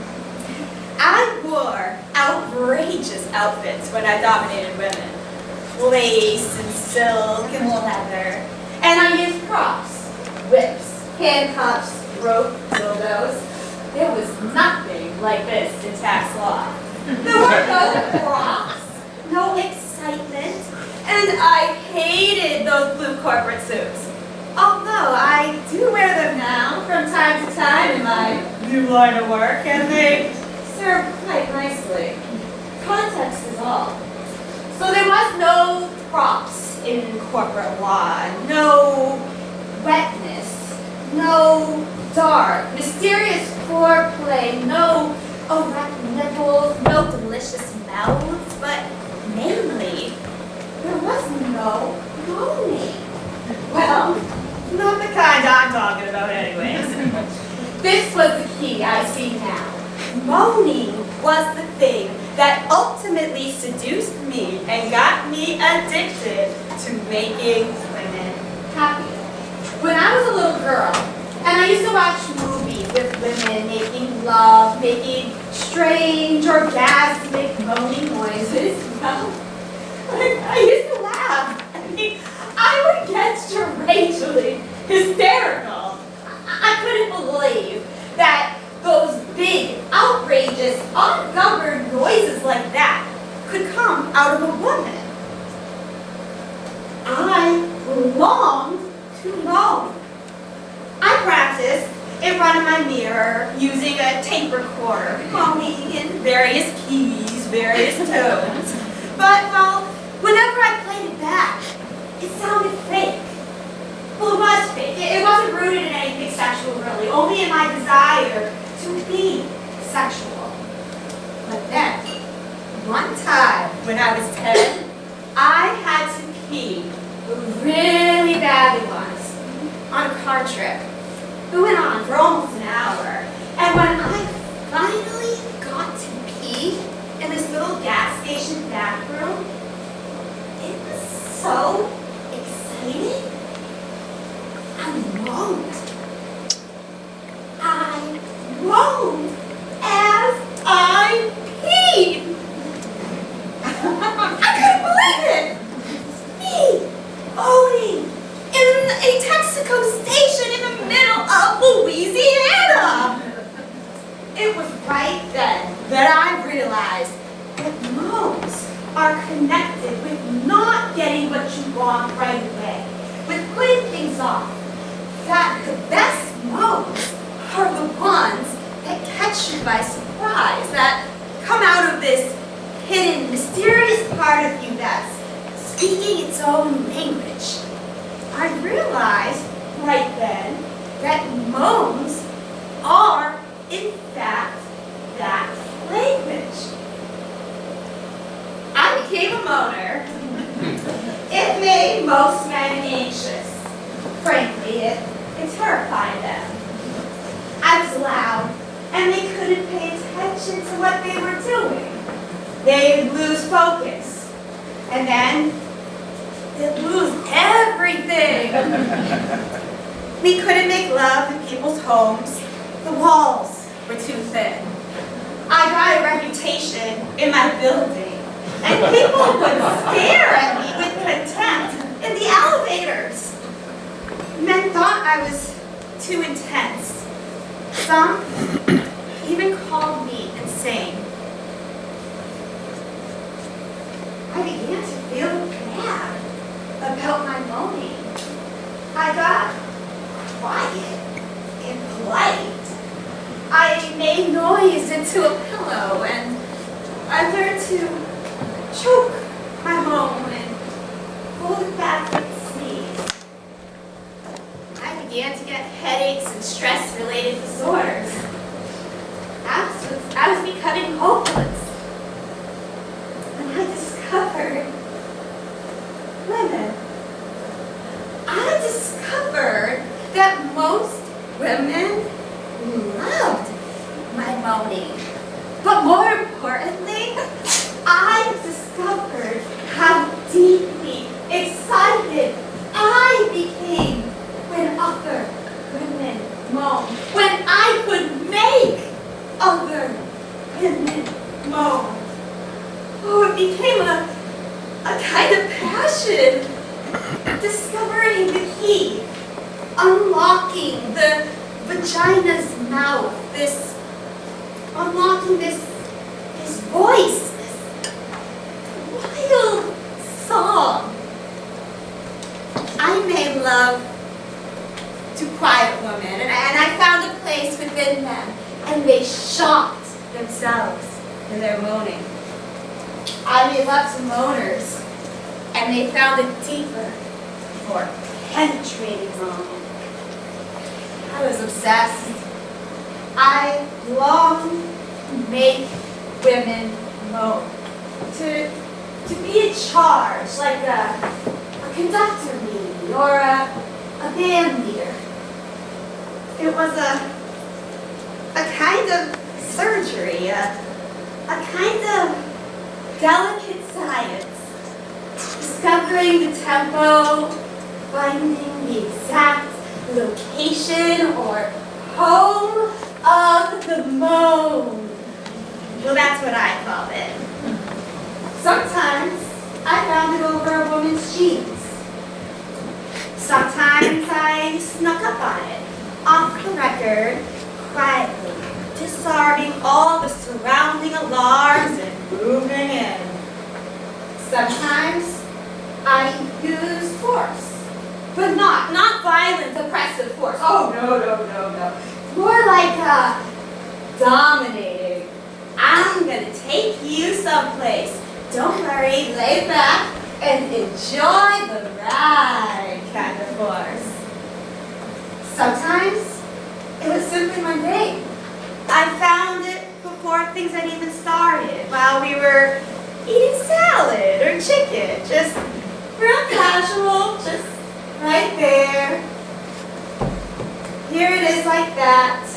I wore outrageous outfits when I dominated women. Lace and silk and leather. And I used props, whips, handcuffs, rope, dildos. There was nothing like this in tax law. There were no props, no excitement, and I hated those blue corporate suits. Although I do wear them now from time to time in my new line of work, and they serve quite nicely. Context is all. So there was no props in corporate law, no wetness, no dark, mysterious foreplay, no erect nipples, no delicious mouths, but mainly, there was no moaning. Well, not the kind I'm talking about anyways. This was the key I see now. Moaning was the thing that ultimately seduced me and got me addicted to making women happy. When I was a little girl, and I used to watch movies with women making love, making strange, orgasmic, moaning noises, I used to laugh. I mean, I would get strangely hysterical. I couldn't believe that those big, outrageous, ungoverned noises like that could come out of a woman. I longed to moan. I practiced in front of my mirror using a tape recorder, moaning in various keys, various tones. But, well, whenever I played it back, it sounded fake. Well, it was fake. It wasn't rooted in anything sexual, really, only in my desire to be sexual. But then, one time when I was 10, I had to pee really badly once on a car trip. It went on for almost an hour. And when I finally got to pee in this little gas station bathroom, it was so exciting. I moaned. I moaned as I peed. I couldn't believe it. Me moaning in a Texaco station in the middle of Louisiana. It was right then that I realized that moans are connected with not getting what you want right away, with putting things off. That the best moans are the ones that catch you by surprise, that come out of this hidden, mysterious part of you that's speaking its own language. I realized right then that moans are, in fact, that language. I became a moaner. It made most men anxious. Frankly, it terrified them. I was loud, and they couldn't pay attention to what they were doing. They'd lose focus, and then they'd lose everything. We couldn't make love in people's homes. The walls were too thin. I got a reputation in my building, and people would stare at me with contempt in the elevators. Men thought I was too intense. Some even called me insane. I began to feel bad about my moaning. I got quiet and polite. I made noise into a pillow, and I learned to choke my moan and hold it back with a sneeze. I began to get headaches and stress-related disorders. I was becoming hopeless. And I discovered women. I discovered that most women loved my moaning. But more importantly, I discovered how deeply excited I became when other women moan. When I could make other women moan. Oh, it became a kind of passion. Discovering the key. Unlocking the vagina's mouth. Unlocking this voice. This wild song. I made love to quiet women, and I found a place within them, and they shocked themselves in their moaning. I made love to moaners, and they found a deeper, more penetrating moan. I was obsessed. I longed to make women moan, to be in charge, like a conductor maybe, or a band leader. It was a kind of surgery, a kind of delicate science. Discovering the tempo, finding the exact location or home of the moan. Well, that's what I call it. Sometimes I found it over a woman's jeans. Sometimes I snuck up on it, off the record, quietly, disarming all the surrounding alarms and moving in. Sometimes I use force, but not violent, oppressive force. Oh, no. More like dominating. I'm gonna take you someplace. Don't worry, lay back and enjoy the ride kind of force. Sometimes it was simply mundane. I found it before things had even started, while we were eating salad or chicken, just real casual, just right there. Here it is like that.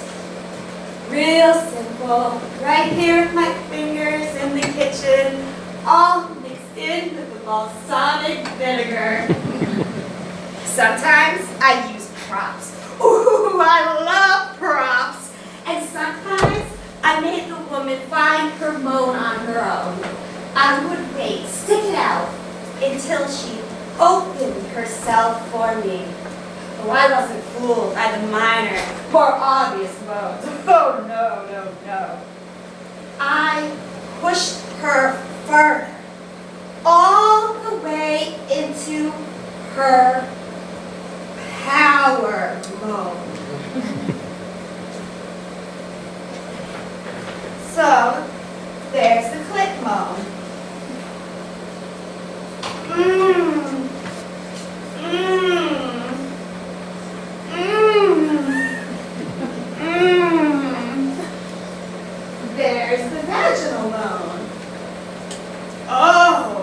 Real simple, right here with my fingers in the kitchen, all mixed in with the balsamic vinegar. Sometimes I use props. Ooh, I love props. And sometimes I made the woman find her moan on her own. I would wait, stick it out, until she opened herself for me. Oh, I wasn't fooled by the minor, more obvious moans. Oh, no. I pushed her further, all the way into her power moan. So, there's the click moan. There's the vaginal moan. Oh.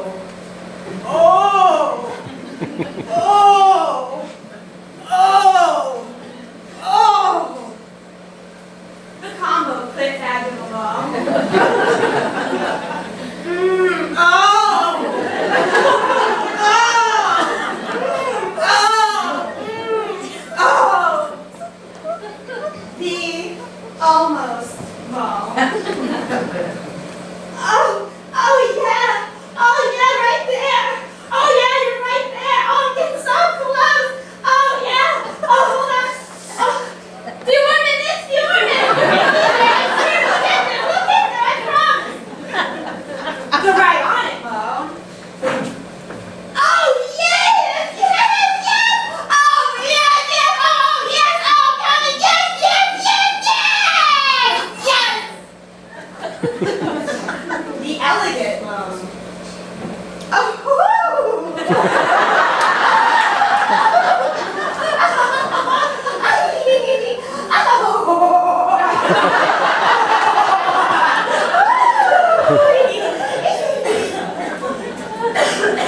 The combo click vaginal moan. The almost moan. Oh yeah, right there. Oh yeah, you're right there. Oh, I'm getting so close. Oh yeah. Oh, hold on. Oh, few more minutes. We'll get there, I promise. Go right on it, Mo. Oh yes. Oh yes. Oh yes. Oh, coming. Yes. The elegant moan.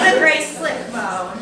The great slick moan.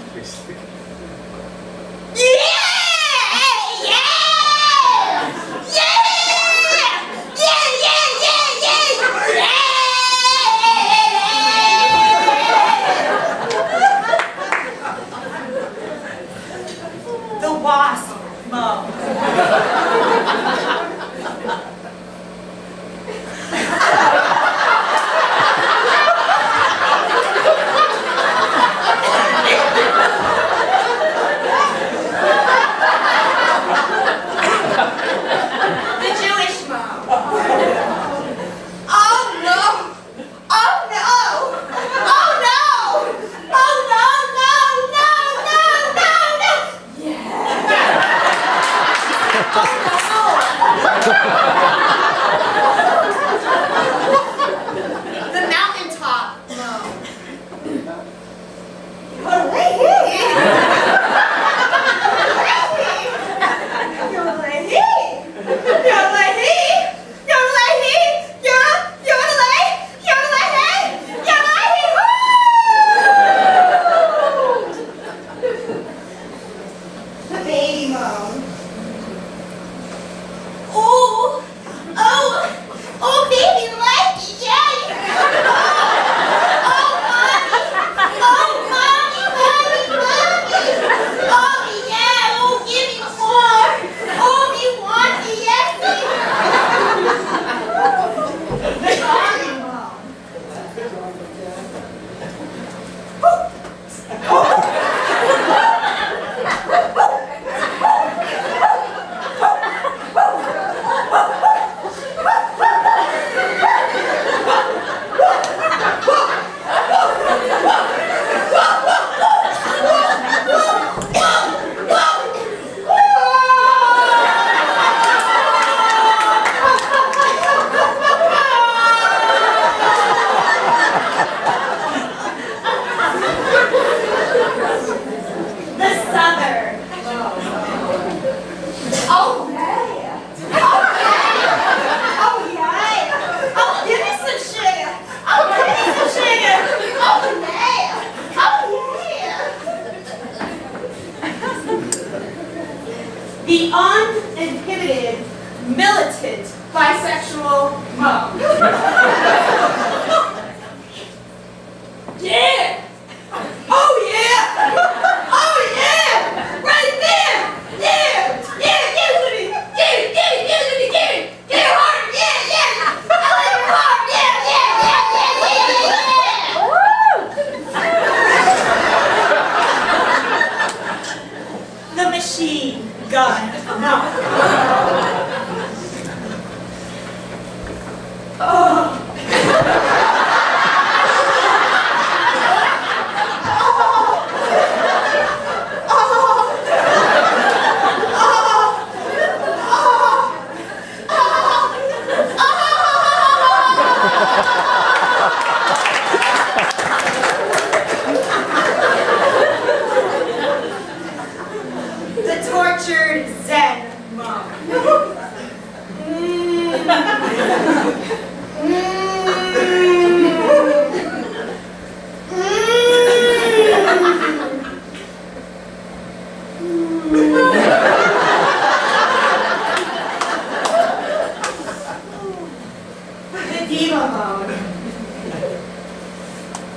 alone.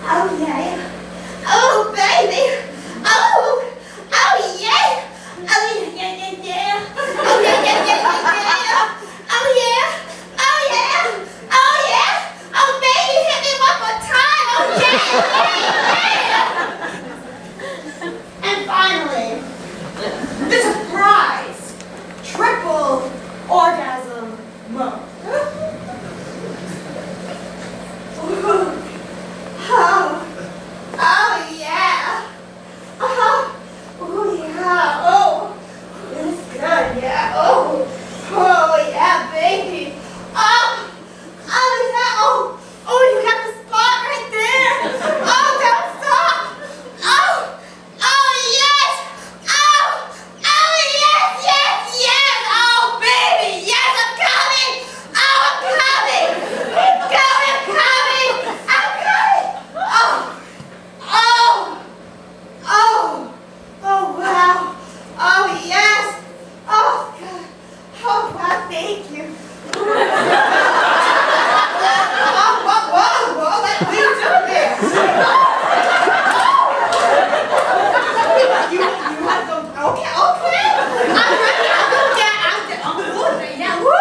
Oh, yeah. Oh, baby. Oh, oh, yeah. Oh, yeah, yeah, yeah, yeah. Oh, yeah, yeah, yeah, yeah, yeah. Oh, yeah. Oh, yeah. Oh, yeah. Oh, baby, hit me one more time. Oh, yeah, yeah, yeah. And finally, the surprise triple orgasm moment. Oh, yeah. Oh, yeah. Oh, it's good, yeah. Oh, yeah, baby. Oh, yeah. Oh, you got the spot right there. Oh, don't stop. Oh, yes. Oh, yes, yes. Oh, baby, yes, I'm coming. Oh, I'm coming. I'm coming. I'm coming. Oh, wow. Oh, yes. Oh, God. Oh, wow, thank you. Whoa, what are you doing there? You want to go, okay. I'm ready, I'll go down, I'm good right now, woo.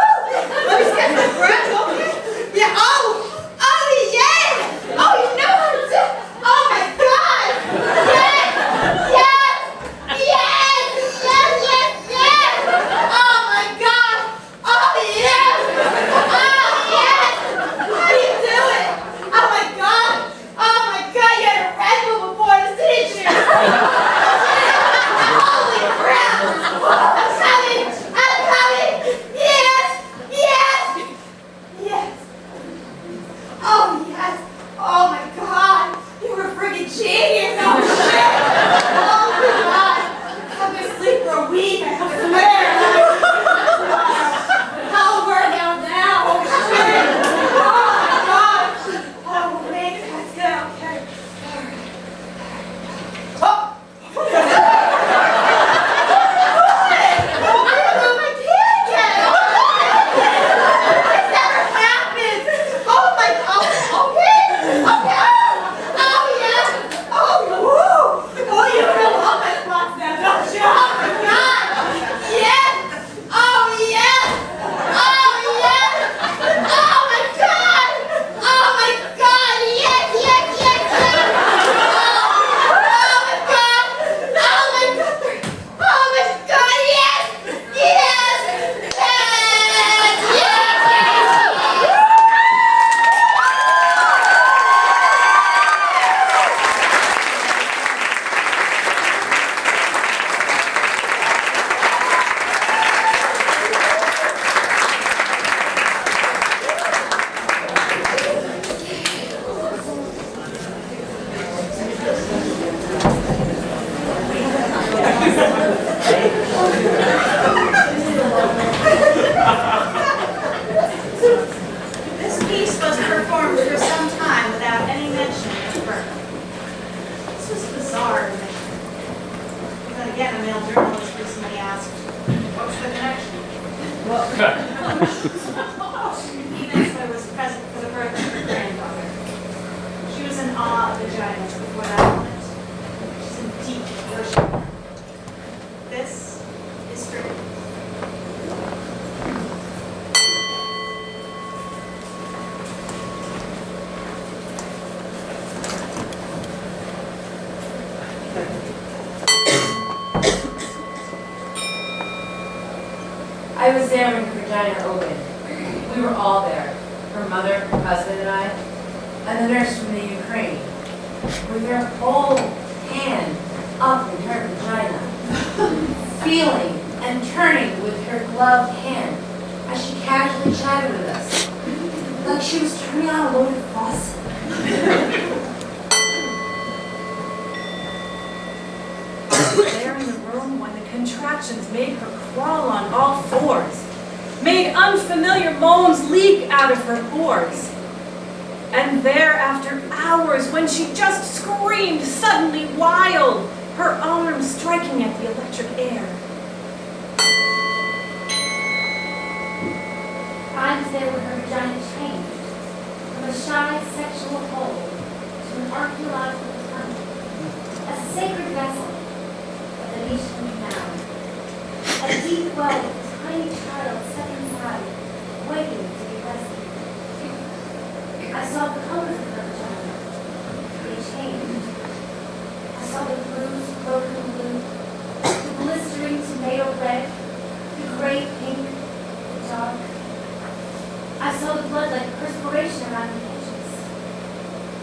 Let me get my breath, okay? Yeah, oh, yeah. Oh, you know how to do, oh my God. Yes. Oh my God. Oh yes. How do you do it? Oh my God. You had a Red Bull before this, didn't you? Holy crap. I'm coming. Yes. Oh yes. Oh my God. You were a friggin' genius. Oh shit. Oh my God. I'm gonna sleep for a week. I swear. I'll work out now. Oh shit. Oh my God. Oh wait. That's good. Okay. Oh. This piece was performed for some time without any mention of birth. This was bizarre to me. But again, a male journalist recently asked, what's the connection? Even I was present for the birth of her granddaughter. She was in awe of vaginas before that moment. She's in deep worship. This is true. I was there when her vagina opened. We were all there. Her mother, her husband, and I, and the nurse from the Ukraine, with her whole hand up in her vagina, feeling and turning with her gloved hand as she casually chatted with us, like she was turning on a loaded faucet. There in the room when the contractions made her crawl on all fours, made unfamiliar moans leak out of her pores. And there, after hours, when she just screamed suddenly wild, her arms striking at the electric air. Times there where her vagina changed from a shy sexual hole to an archaeological tunnel, a sacred vessel, a Venetian canal, a deep well with a tiny child set inside, waiting to be rescued. I saw the colors of her vagina. They changed. I saw the bruised, broken blue, the blistering tomato red, the gray pink, the dark. I saw the blood like perspiration around the edges.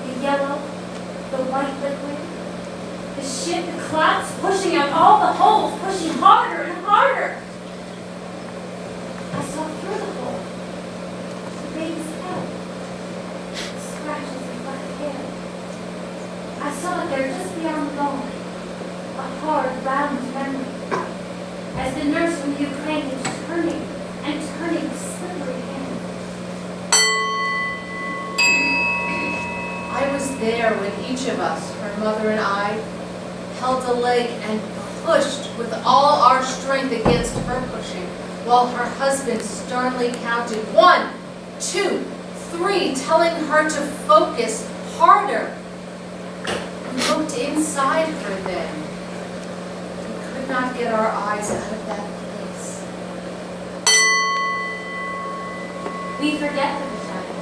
The yellow, the white liquid, the shit, the clots pushing out all the holes, pushing harder and harder. I saw through the hole, the baby's head, scratches of black hair. I saw it there just beyond the bone, a hard, round memory, as the nurse from Ukraine was turning and turning with slippery hands. I was there when each of us, her mother and I, held a leg and pushed with all our strength against her pushing, while her husband sternly counted 1, 2, 3, telling her to focus harder. We looked inside her then. We could not get our eyes out of that place. We forget the vagina,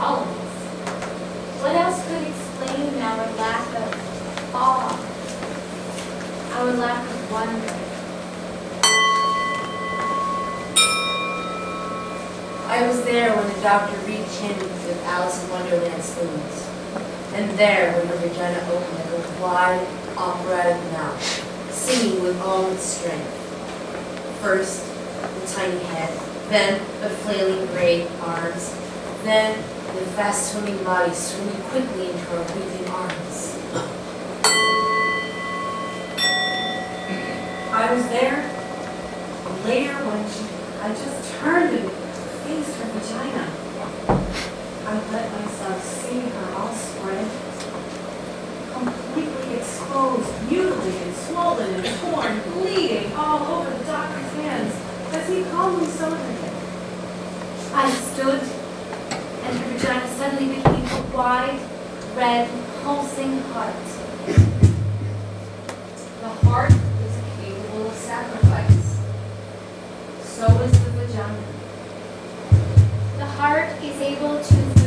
all of us. What else could explain our lack of awe, our lack of wonder? I was there when the doctor reached in with Alice in Wonderland spoons. And there when her vagina opened like a wide, operatic mouth, singing with all its strength. First, the tiny head, then the flailing gray arms, then the fast-swimming body swimming quickly into her weeping arms. I was there later when I just turned and faced her vagina. I let myself see her all spread, completely exposed, mutilated, swollen, and torn, bleeding all over the doctor's hands as he calmly sewed her again. I stood, and her vagina suddenly became a wide, red, pulsing heart. The heart is capable of sacrifice. So is the vagina. The heart is able to